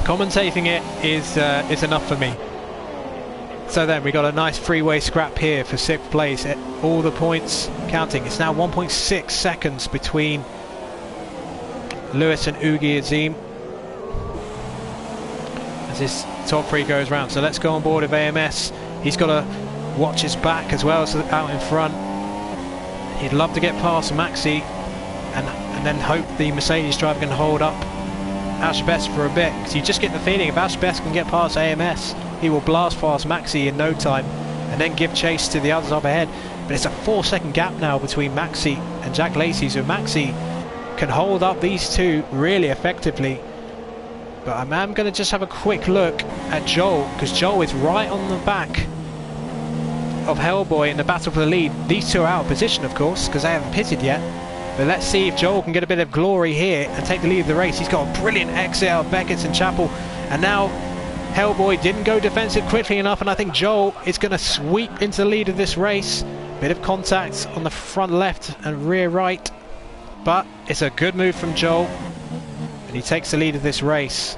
Commentating it is enough for me. So then we got a nice three-way scrap here for 6th place. All the points counting. It's now 1.6 seconds between Lewis and Oogie Azeem as this top three goes round. So let's go on board with AMS. He's got to watch his back as well, so out in front. He'd love to get past Maxi and then hope the Mercedes driver can hold up Ashbest for a bit, because you just get the feeling if Ashbest can get past AMS, he will blast past Maxi in no time and then give chase to the others up ahead. But it's a 4-second gap now between Maxi and XJackLacey, so Maxi can hold up these two really effectively. But I'm going to just have a quick look at Joel, because Joel is right on the back of HELLBOY in the battle for the lead. These two are out of position, of course, because they haven't pitted yet. But let's see if Joel can get a bit of glory here and take the lead of the race. He's got a brilliant exit out of Beckett's and Chapel, and now HELLBOY didn't go defensive quickly enough, and I think Joel is going to sweep into the lead of this race. Bit of contact on the front left and rear right, but it's a good move from Joel, and he takes the lead of this race.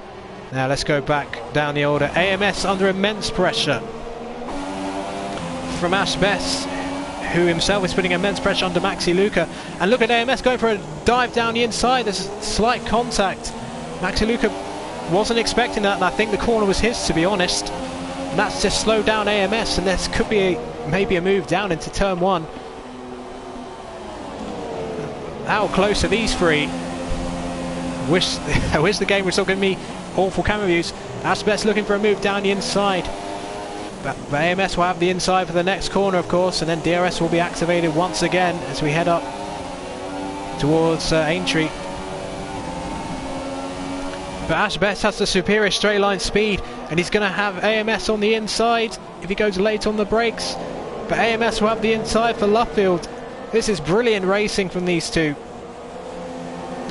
Now let's go back down the order. AMS under immense pressure from Ashbest, who himself is putting immense pressure under MaxiLuca. And look at AMS going for a dive down the inside. There's slight contact. MaxiLuca wasn't expecting that, and I think the corner was his, to be honest. And that's just slowed down AMS, and this could be maybe a move down into turn one. How close are these three? I wish the game was still giving me awful camera views. Ashbest looking for a move down the inside. But AMS will have the inside for the next corner, of course, and then DRS will be activated once again as we head up towards Aintree. But Ashbest has the superior straight line speed, and he's going to have AMS on the inside if he goes late on the brakes. But AMS will have the inside for Luffield. This is brilliant racing from these two.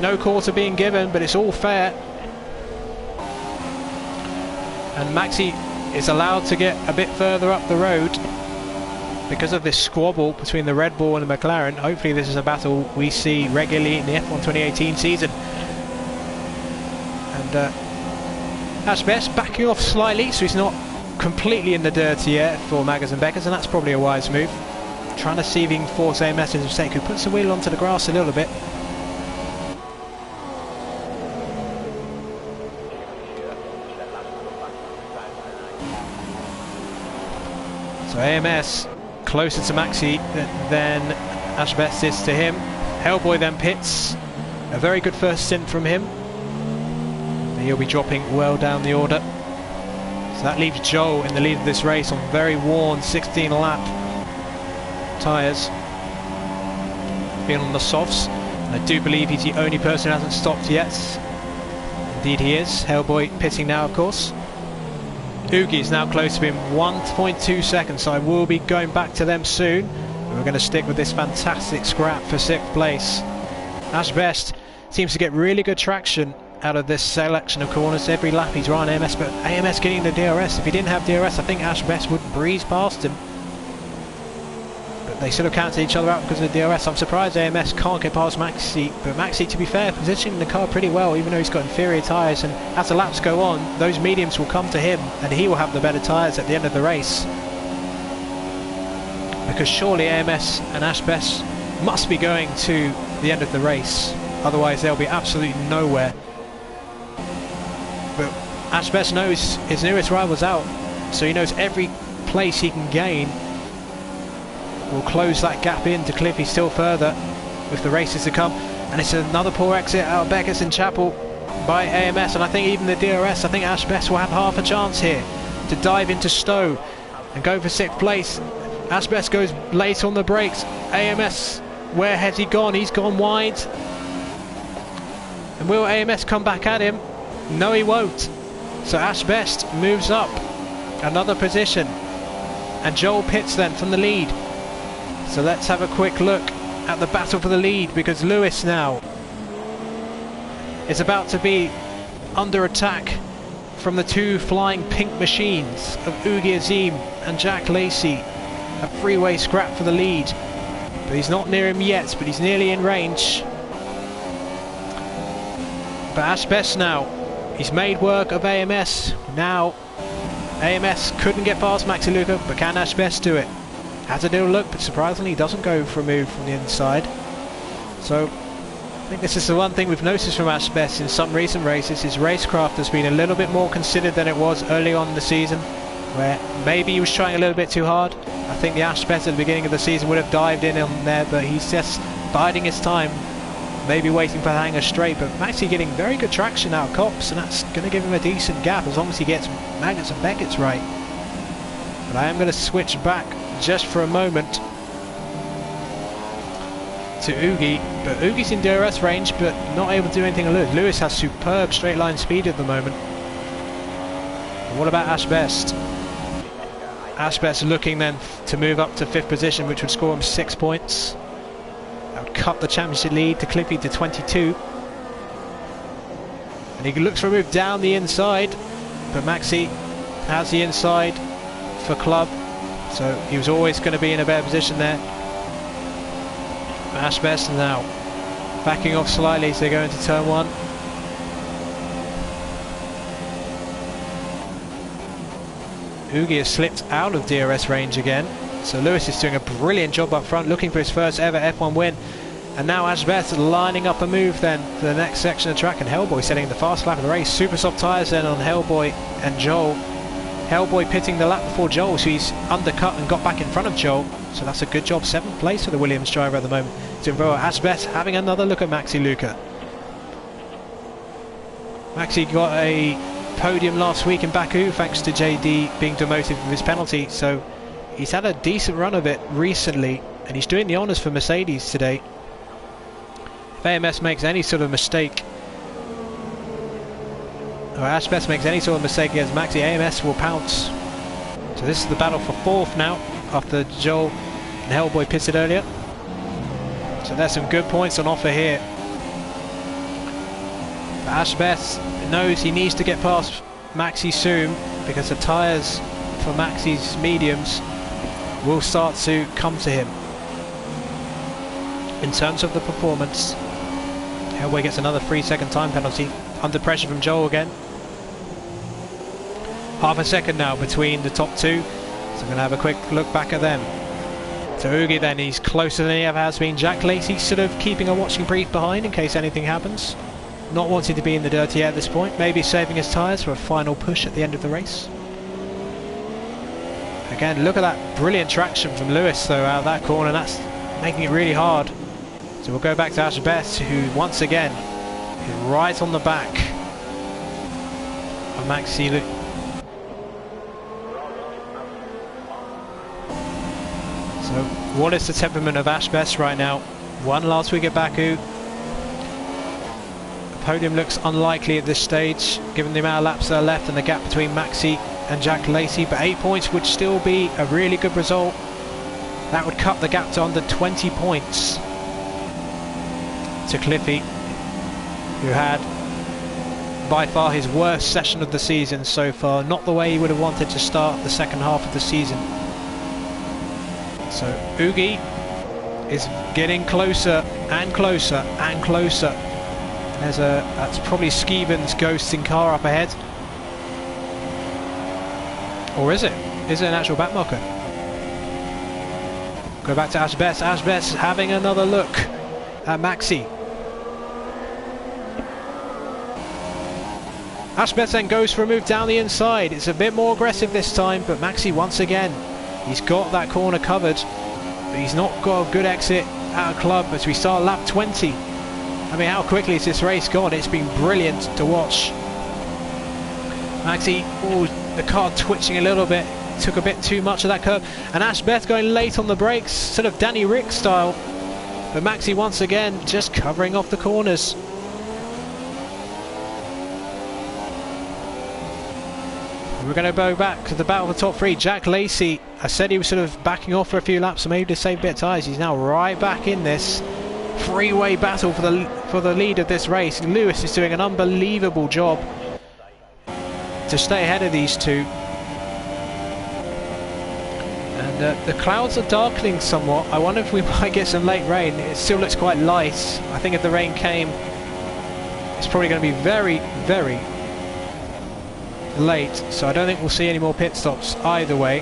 No quarter being given, but it's all fair. And Maxi is allowed to get a bit further up the road because of this squabble between the Red Bull and the McLaren. Hopefully this is a battle we see regularly in the F1 2018 season. And Ashbest backing off slightly, so he's not completely in the dirt yet for Maggers and Beckers, and that's probably a wise move. Trying to see if he can force AMS into mistake, who puts the wheel onto the grass a little bit. So AMS closer to Maxi than Ashbest is to him. HELLBOY then pits. A very good first stint from him. He'll be dropping well down the order. So that leaves Joel in the lead of this race on very worn 16 lap tyres. Being on the softs. And I do believe he's the only person who hasn't stopped yet. Indeed he is. HELLBOY pitting now, of course. Oogie is now close to being 1.2 seconds, so I will be going back to them soon. We're going to stick with this fantastic scrap for 6th place. Ashbest seems to get really good traction out of this selection of corners. Every lap he's run AMS, but AMS getting the DRS. If he didn't have DRS, I think Ashbest would breeze past him. But they sort of cancel each other out because of the DRS. I'm surprised AMS can't get past Maxi, but Maxi, to be fair, positioning the car pretty well, even though he's got inferior tyres, and as the laps go on, those mediums will come to him, and he will have the better tyres at the end of the race. Because surely AMS and Ashbest must be going to the end of the race, otherwise they'll be absolutely nowhere. But Ashbest knows his nearest rival's out, so he knows every place he can gain will close that gap in to Cliffy still further with the races to come. And it's another poor exit out of Beckers and Chapel by AMS, and I think even the DRS, I think Ashbest will have half a chance here to dive into Stowe and go for 6th place. Ashbest goes late on the brakes. AMS, where has he gone? He's gone wide. And will AMS come back at him? No, he won't. So Ashbest moves up another position, and Joel pits then from the lead. So let's have a quick look at the battle for the lead, because Lewis now is about to be under attack from the two flying pink machines of Oogie Azeem and xJackLacey. A freeway scrap for the lead, but he's not near him yet, but he's nearly in range. But Ashbest now, he's made work of AMS. Now AMS couldn't get past MaxiLuca, but can Ashbest do it? Has a little look, but surprisingly he doesn't go for a move from the inside. So I think this is the one thing we've noticed from Ashbest in some recent races. His racecraft has been a little bit more considered than it was early on in the season, where maybe he was trying a little bit too hard. I think the Ashbest at the beginning of the season would have dived in on there, but he's just biding his time, maybe waiting for the hanger straight. But Maxi getting very good traction out of Cops, and that's going to give him a decent gap as long as he gets Magnus and Beckett's right. But I am going to switch back just for a moment to Oogie, but Oogie's in DRS range but not able to do anything on Lewis. Lewis has superb straight line speed at the moment. But what about Ashbest? Ashbest looking then to move up to 5th position, which would score him 6 points. That would cut the championship lead to Cliffy to 22. And he looks for a move down the inside, but Maxi has the inside for Club, so he was always going to be in a better position there. Ashbest now backing off slightly as they go into turn 1. Oogie has slipped out of DRS range again, so Lewis is doing a brilliant job up front, looking for his first ever F1 win. And now Ashbest lining up a move then for the next section of track, and HELLBOY setting the fast lap of the race. Super soft tyres then on HELLBOY and Joel. HELLBOY pitting the lap before Joel, so he's undercut and got back in front of Joel. So that's a good job. 7th place for the Williams driver at the moment. Ashbest having another look at MaxiLuca. Maxi got a podium last week in Baku thanks to JD being demoted with his penalty, so he's had a decent run of it recently, and he's doing the honours for Mercedes today. If AMS makes any sort of mistake, or Ashbest makes any sort of mistake against Maxi, AMS will pounce. So this is the battle for 4th now, after Joel and HELLBOY pitted earlier. So there's some good points on offer here. But Ashbest knows he needs to get past Maxi soon, because the tyres for Maxi's mediums will start to come to him. In terms of the performance, HELLBOY gets another 3-second time penalty, under pressure from Joel again. half a second now between the top two. So I'm going to have a quick look back at them. So Oogie then, he's closer than he ever has been. XJackLacey sort of keeping a watching brief behind in case anything happens. Not wanting to be in the dirty air at this point. Maybe saving his tyres for a final push at the end of the race. Again, look at that brilliant traction from Lewis though out of that corner. That's making it really hard. So we'll go back to Ashbest, who once again is right on the back of MaxiLucaGT5. So what is the temperament of Ashbest right now? Won last week at Baku. The podium looks unlikely at this stage, given the amount of laps that are left and the gap between Maxi and XJackLacey, but 8 points would still be a really good result. That would cut the gap to under 20 points to Cliffy, who had by far his worst session of the season so far. Not the way he would have wanted to start the second half of the season. So Oogie is getting closer and closer and closer. That's probably Skeevan's ghosting car up ahead. Or is it? Is it an actual backmarker? Go back to Ashbest. Ashbest having another look at Maxi. Ashbest then goes for a move down the inside. It's a bit more aggressive this time, but Maxi once again, he's got that corner covered, but he's not got a good exit out of club as we start lap 20. I mean, how quickly is this race gone? It's been brilliant to watch. Maxi, the car twitching a little bit, took a bit too much of that curve, and Ashbest going late on the brakes, sort of Danny Rick style, but Maxi once again just covering off the corners. We're going to go back to the battle of the top three. XJackLacey, I said he was sort of backing off for a few laps, so maybe to save a bit of tyres. He's now right back in this three-way battle for the lead of this race. And Lewis is doing an unbelievable job to stay ahead of these two. And the clouds are darkening somewhat. I wonder if we might get some late rain. It still looks quite light. I think if the rain came, it's probably going to be very, very late, so I don't think we'll see any more pit stops either way.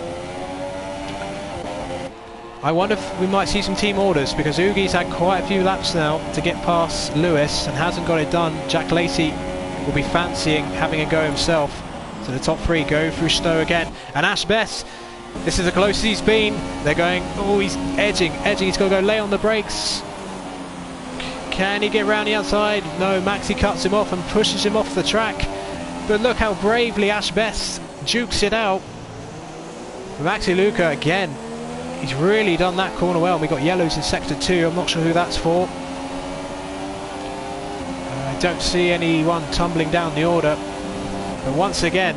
I wonder if we might see some team orders, because Oogie's had quite a few laps now to get past Lewis and hasn't got it done. XJackLacey will be fancying having a go himself. So the top three go through Stowe again, and Ashbest, this is the closest he's been. They're going, oh, he's edging, he's got to go lay on the brakes. Can he get round the outside? No, Maxi cuts him off and pushes him off the track. But look how bravely Ashbest jukes it out. MaxiLuca again, he's really done that corner well. We got yellows in sector 2, I'm not sure who that's for. I don't see anyone tumbling down the order. But once again,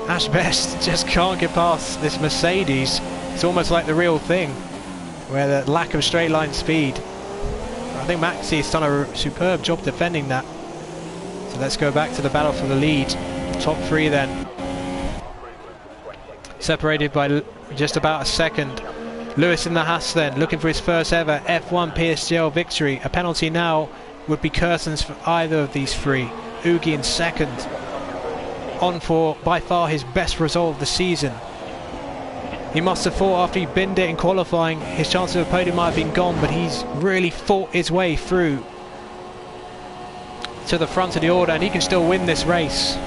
Ashbest just can't get past this Mercedes. It's almost like the real thing, where the lack of straight line speed. I think Maxi has done a superb job defending that. So let's go back to the battle for the lead. Top three then. Separated by just about a second. Lewis in the Haas then, looking for his first ever F1 PSGL victory. A penalty now would be curtains for either of these three. Oogie in second. On for by far his best result of the season. He must have thought after he binned it in qualifying, his chances of a podium might have been gone, but he's really fought his way through to the front of the order, and he can still win this race.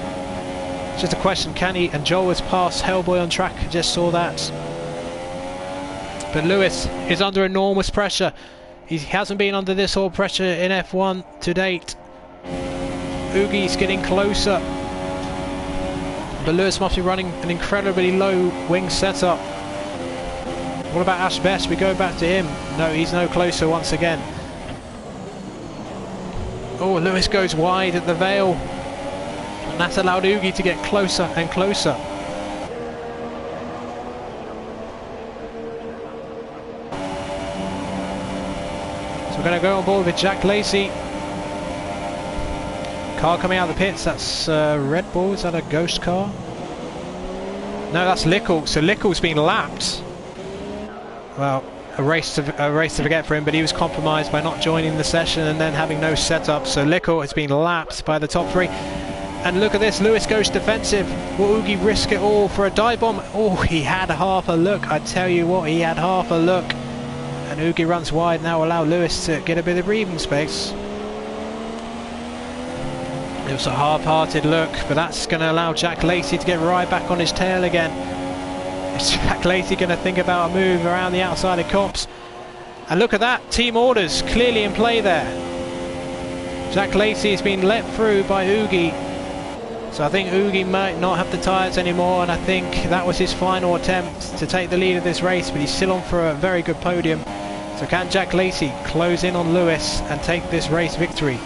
It's just a question, can he? And Joel has passed HELLBOY on track, just saw that. But Lewis is under enormous pressure. He hasn't been under this sort of pressure in F1 to date. Oogie's getting closer, but Lewis must be running an incredibly low wing setup. What about Ashbest? We go back to him. No, he's no closer once again. Oh, Lewis goes wide at the Vale, and that's allowed Oogie to get closer and closer. So we're going to go on board with XJackLacey. Car coming out of the pits, that's Red Bull. Is that a ghost car? No, that's Lickle. So Lickle's been lapped. Well, a race to forget for him, but he was compromised by not joining the session and then having no setup. So Lickle has been lapped by the top three. And look at this, Lewis goes defensive. Will Oogie risk it all for a dive bomb? Oh, he had half a look. I tell you what, he had half a look. And Oogie runs wide, now allow Lewis to get a bit of breathing space. It was a half-hearted look, but that's going to allow XJackLacey to get right back on his tail again. Is XJackLacey going to think about a move around the outside of Copse? And look at that, team orders clearly in play there. XJackLacey has been let through by Oogie. So I think Oogie might not have the tyres anymore, and I think that was his final attempt to take the lead of this race, but he's still on for a very good podium. So can XJackLacey close in on Lewis and take this race victory?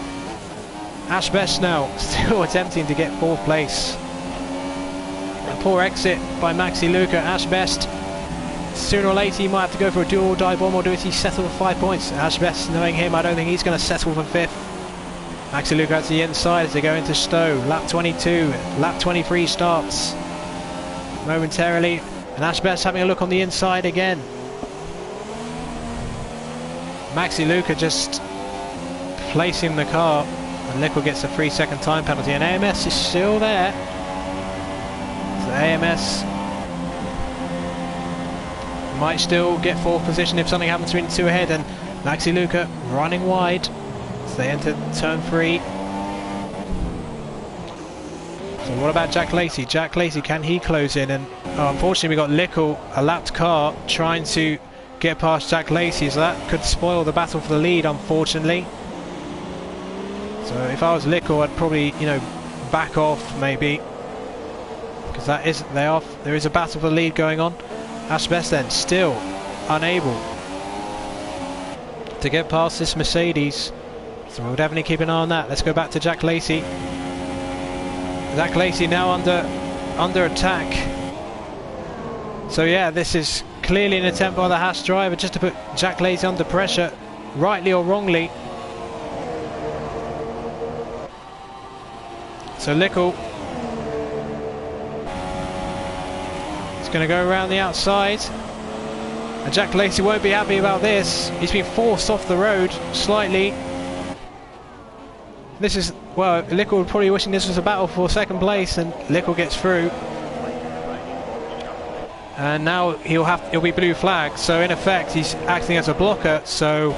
Ashbest now still attempting to get 4th place. A poor exit by MaxiLuca. Ashbest, sooner or later he might have to go for a dual dive bomb, or does he settle for 5 points? Ashbest, knowing him, I don't think he's going to settle for 5th. MaxiLuca at the inside as they go into Stowe. Lap 22, lap 23 starts momentarily, and Ashbest having a look on the inside again. MaxiLuca just placing the car, and Liquid gets a 3-second time penalty, and AMS is still there. So AMS might still get 4th position if something happens between the two ahead, and MaxiLuca running wide. So they enter turn 3. So what about XJackLacey? XJackLacey, can he close in? And unfortunately we got Lickle, a lapped car, trying to get past XJackLacey, so that could spoil the battle for the lead, unfortunately. So if I was Lickle, I'd probably, you know, back off maybe, because there is a battle for the lead going on. Ashbest then still unable to get past this Mercedes. So we'll definitely keep an eye on that. Let's go back to XJackLacey. XJackLacey now under attack. So yeah, this is clearly an attempt by the Haas driver just to put XJackLacey under pressure, rightly or wrongly. So Lickle is going to go around the outside. And XJackLacey won't be happy about this. He's been forced off the road slightly. This is, well, Lickle would probably wishing this was a battle for 2nd place, and Lickle gets through. And now he'll be blue flagged, so in effect he's acting as a blocker, so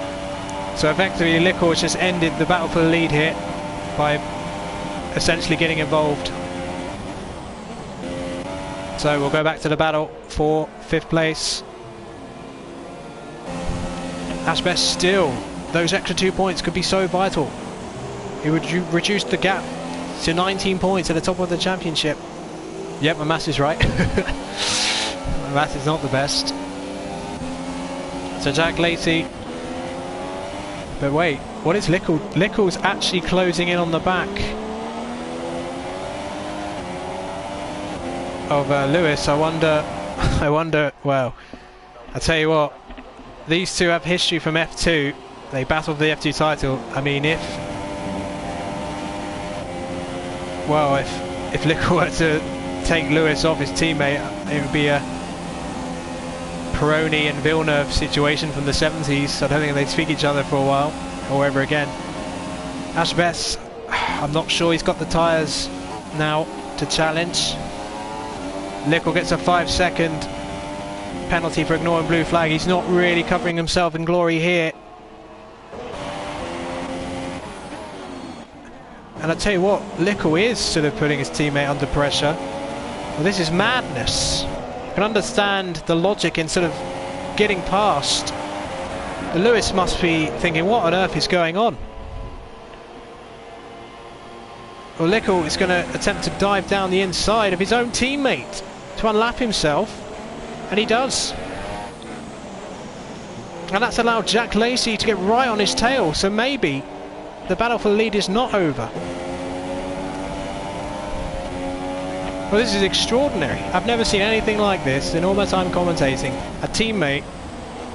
effectively Lickle has just ended the battle for the lead here by essentially getting involved. So we'll go back to the battle for 5th place. Ashbest still, those extra 2 points could be so vital. He would reduce the gap to 19 points at the top of the championship. Yep, my maths is right. My maths is not the best. So XJackLacey. But wait, what is Lickle? Lickle's actually closing in on the back of Lewis. I wonder, well, I tell you what, these two have history from F2. They battled for the F2 title. I mean, if Lickle were to take Lewis off his teammate, it would be a Peroni and Villeneuve situation from the 70s. I don't think they'd speak each other for a while, or ever again. Ashbest, I'm not sure he's got the tyres now to challenge. Lickle gets a 5-second penalty for ignoring blue flag. He's not really covering himself in glory here. And I tell you what, Lickle is sort of putting his teammate under pressure. Well, this is madness. I can understand the logic in sort of getting past. Lewis must be thinking, what on earth is going on? Well, Lickle is going to attempt to dive down the inside of his own teammate to unlap himself, and he does. And that's allowed XJackLacey to get right on his tail, so maybe the battle for the lead is not over. Well, this is extraordinary. I've never seen anything like this in all my time commentating. A teammate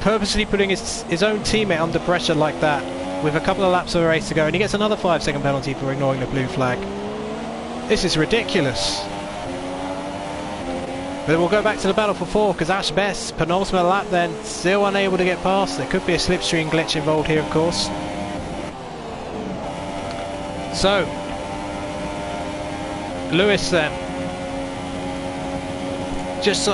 purposely putting his own teammate under pressure like that with a couple of laps of the race to go, and he gets another 5-second penalty for ignoring the blue flag. This is ridiculous. But we'll go back to the battle for 4, because Ashbest, penultimate lap then, still unable to get past. There could be a slipstream glitch involved here, of course. So, Lewis then. Just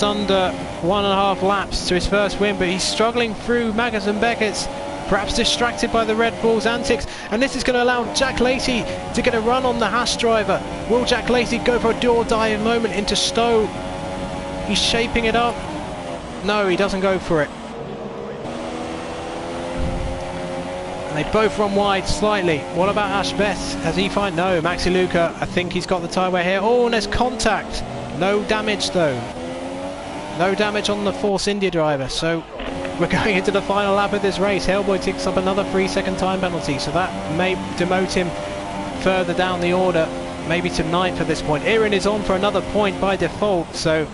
under 1.5 laps to his first win, but he's struggling through Maggers and Beckett's, perhaps distracted by the Red Bull's antics, and this is going to allow XJackLacey to get a run on the Haas driver. Will XJackLacey go for a do-or-die moment into Stowe? He's shaping it up. No, he doesn't go for it. And they both run wide slightly. What about Ashbest? Has he find? No, MaxiLuca, I think he's got the tyre wear here. Oh, and there's contact. No damage though. No damage on the Force India driver. So we're going into the final lap of this race. HELLBOY ticks up another 3-second time penalty, so that may demote him further down the order, maybe to 9th at this point. Irin is on for another point by default, so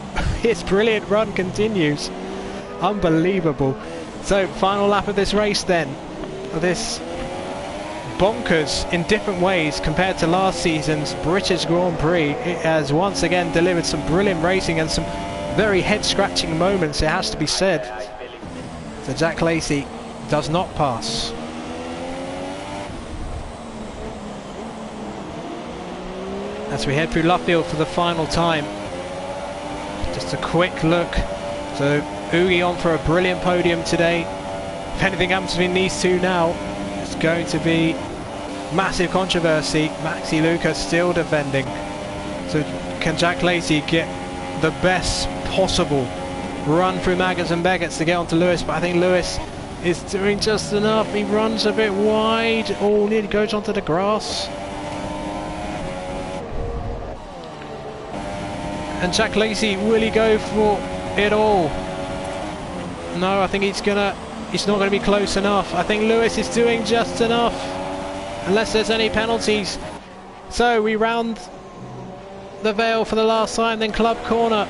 his brilliant run continues. Unbelievable. So final lap of this race then. This bonkers in different ways compared to last season's British Grand Prix. It has once again delivered some brilliant racing and some very head-scratching moments, it has to be said. So XJackLacey does not pass. As we head through Luffield for the final time, just a quick look. So Oogie on for a brilliant podium today. If anything happens between these two now, it's going to be massive controversy. MaxiLuca still defending. So can XJackLacey get the best possible run through Maggers and Beckett's to get onto Lewis? But I think Lewis is doing just enough. He runs a bit wide. Oh, nearly goes onto the grass. And XJackLacey, will he go for it all? No, I think it's not going to be close enough. I think Lewis is doing just enough, unless there's any penalties. So we round the Vale for the last time, then Club Corner.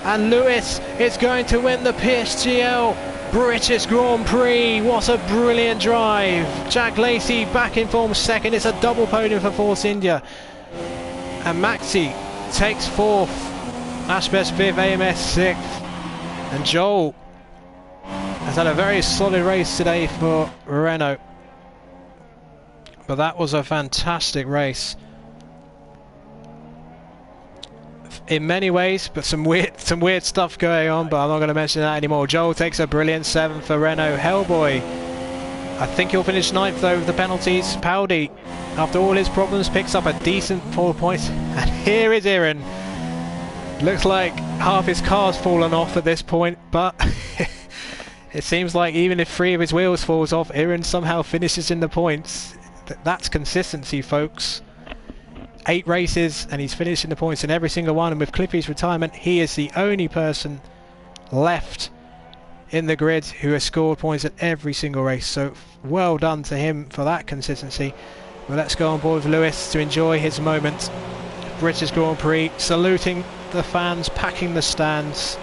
And Lewis is going to win the PSGL British Grand Prix. What a brilliant drive. XJackLacey back in form second. It's a double podium for Force India. And Maxi takes 4th. Ashbest 5th, AMS 6th. And Joel has had a very solid race today for Renault. But that was a fantastic race in many ways, but some weird stuff going on, but I'm not going to mention that anymore. Joel takes a brilliant 7th for Renault. HELLBOY, I think he'll finish 9th though with the penalties. Paudie, after all his problems, picks up a decent 4 points. And here is Irin. Looks like half his car's fallen off at this point, but it seems like even if 3 of his wheels falls off, Irin somehow finishes in the points. That's consistency, folks. 8 races and he's finished in the points in every single one, and with Cliffy's retirement he is the only person left in the grid who has scored points at every single race, so well done to him for that consistency. Well, let's go on board with Lewis to enjoy his moment. British Grand Prix, saluting the fans, packing the stands.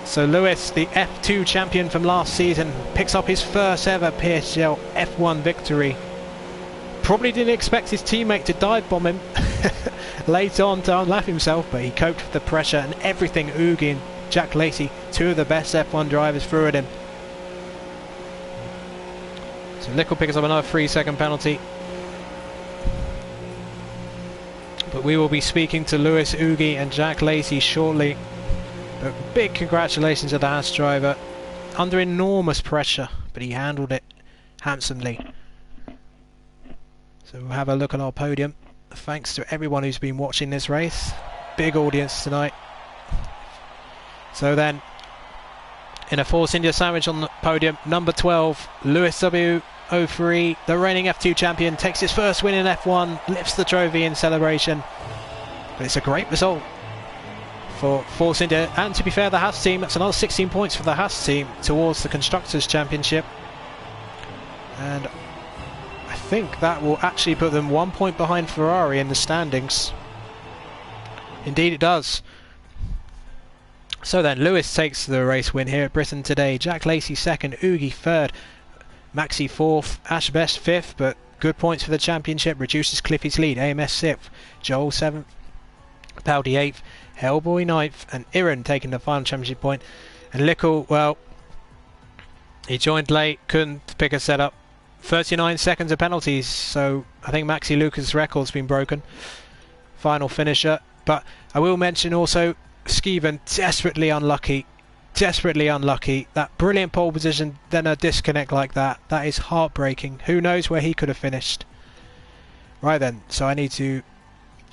So Lewis, the F2 champion from last season, picks up his first ever PSGL F1 victory. Probably didn't expect his teammate to dive bomb him late on to unlap himself, but he coped with the pressure and everything Oogie and XJackLacey, 2 of the best F1 drivers, threw at him. So Nickel picks up another 3-second penalty. But we will be speaking to Lewis, Oogie and XJackLacey shortly. But big congratulations to the Haas driver. Under enormous pressure, but he handled it handsomely. So we'll have a look at our podium. Thanks to everyone who's been watching this race. Big audience tonight. So then, in a Force India sandwich on the podium, number 12, Lewis W03, the reigning F2 champion, takes his first win in F1, lifts the trophy in celebration. But it's a great result for Force India, and to be fair, the Haas team, that's another 16 points for the Haas team towards the Constructors' Championship. And I think that will actually put them 1 point behind Ferrari in the standings. Indeed it does. So then, Lewis takes the race win here at Britain today. XJackLacey 2nd, Oogie 3rd, Maxi 4th, Ashbest 5th, but good points for the championship, reduces Cliffy's lead. AMS 6th, Joel 7th, Paudie 8th, HELLBOY 9th, and Irin taking the final championship point. And Lickle, well, he joined late, couldn't pick a setup, 39 seconds of penalties, so I think MaxiLuca's record's been broken. Final finisher, but I will mention also Skeevan, desperately unlucky. Desperately unlucky. That brilliant pole position, then a disconnect like that. That is heartbreaking. Who knows where he could have finished. Right then, so I need to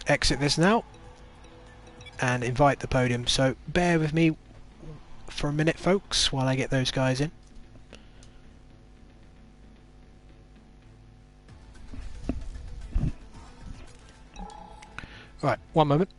exit this now and invite the podium. So bear with me for a minute, folks, while I get those guys in. Right, one moment.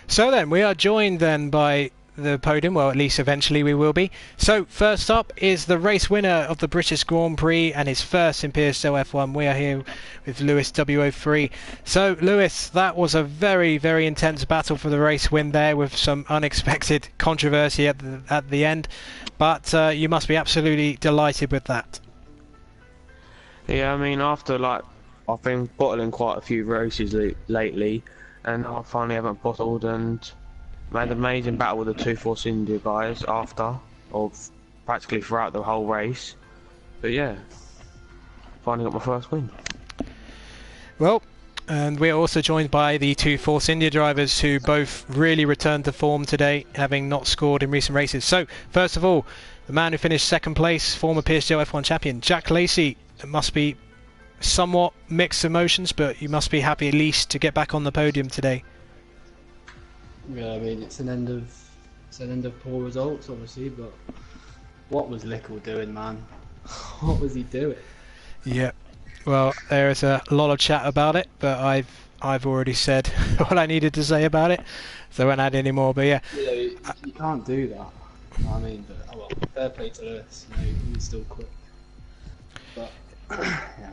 So then, we are joined then by the podium, well at least eventually we will be. So first up is the race winner of the British Grand Prix and his first in PSGL F1. We are here with Lewis W03. So Lewis, that was a very, very intense battle for the race win there, with some unexpected controversy at the end, but you must be absolutely delighted with that. Yeah, I mean, after I've been bottling quite a few races lately, and I finally haven't bottled, and made an amazing battle with the two Force India guys after, or practically throughout the whole race. But yeah, finally got my first win. Well, and we're also joined by the two Force India drivers who both really returned to form today, having not scored in recent races. So, first of all, the man who finished second place, former PSGL F1 champion, XJackLacey. It must be somewhat mixed emotions, but you must be happy at least to get back on the podium today. Yeah, I mean it's an end of poor results, obviously, but what was Lickle doing, man? What was he doing? Yeah, well, there is a lot of chat about it, but I've already said what I needed to say about it, so I won't add any more. But yeah, you can't do that. I mean, but oh well, fair play to Lewis. You know, he was still quick. But yeah.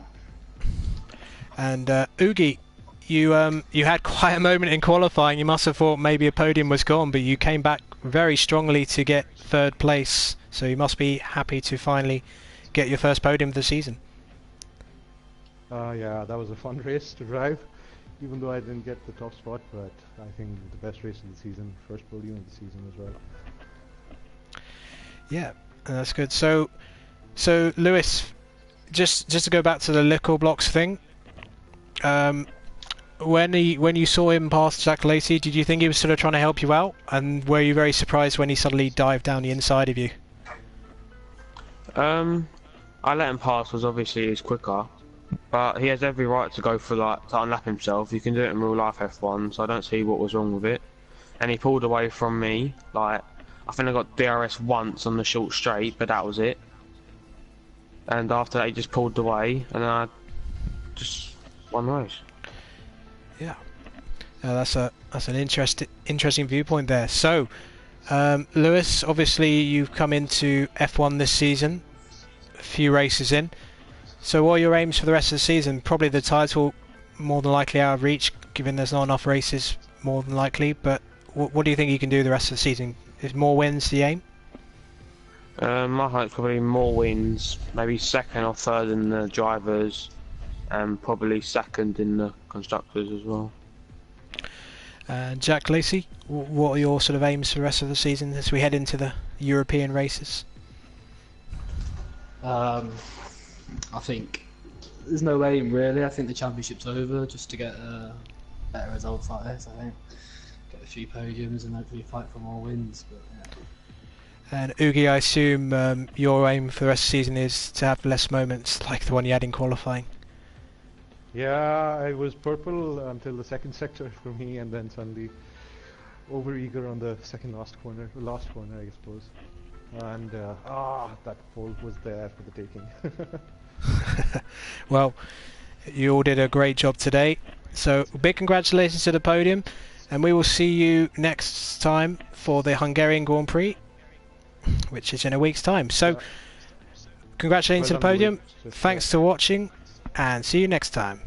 And Oogie, you had quite a moment in qualifying. You must have thought maybe a podium was gone, but you came back very strongly to get third place. So you must be happy to finally get your first podium of the season. Yeah, that was a fun race to drive, even though I didn't get the top spot, but I think the best race of the season, first podium of the season as well. Yeah, that's good. So Lewis, just to go back to the Lickle blocks thing, when you saw him pass XJackLacey, did you think he was sort of trying to help you out, and were you very surprised when he suddenly dived down the inside of you? I let him pass because obviously he's quicker, but he has every right to go for to unlap himself. You can do it in real life F1, so I don't see what was wrong with it. And he pulled away from me. I think I got DRS once on the short straight, but that was it. And after that, he just pulled away, and then I just won the race. Yeah, that's an interesting viewpoint there. So, Lewis, obviously you've come into F1 this season, a few races in. So, what are your aims for the rest of the season? Probably the title, more than likely out of reach, given there's not enough races, more than likely. But what do you think you can do the rest of the season? Is more wins the aim? My hope's probably more wins, maybe second or third in the drivers, and probably second in the constructors as well. XJackLacey, what are your sort of aims for the rest of the season as we head into the European races? I think there's no aim really. I think the championship's over just to get better results like this. I think get a few podiums and hopefully fight for more wins. But yeah. And Oogie, I assume your aim for the rest of the season is to have less moments like the one you had in qualifying. Yeah, I was purple until the second sector for me, and then suddenly over eager on the last corner, I suppose. And that pole was there for the taking. Well, you all did a great job today. So big congratulations to the podium, and we will see you next time for the Hungarian Grand Prix, which is in a week's time. So congratulations to the podium. Thanks for watching, and see you next time.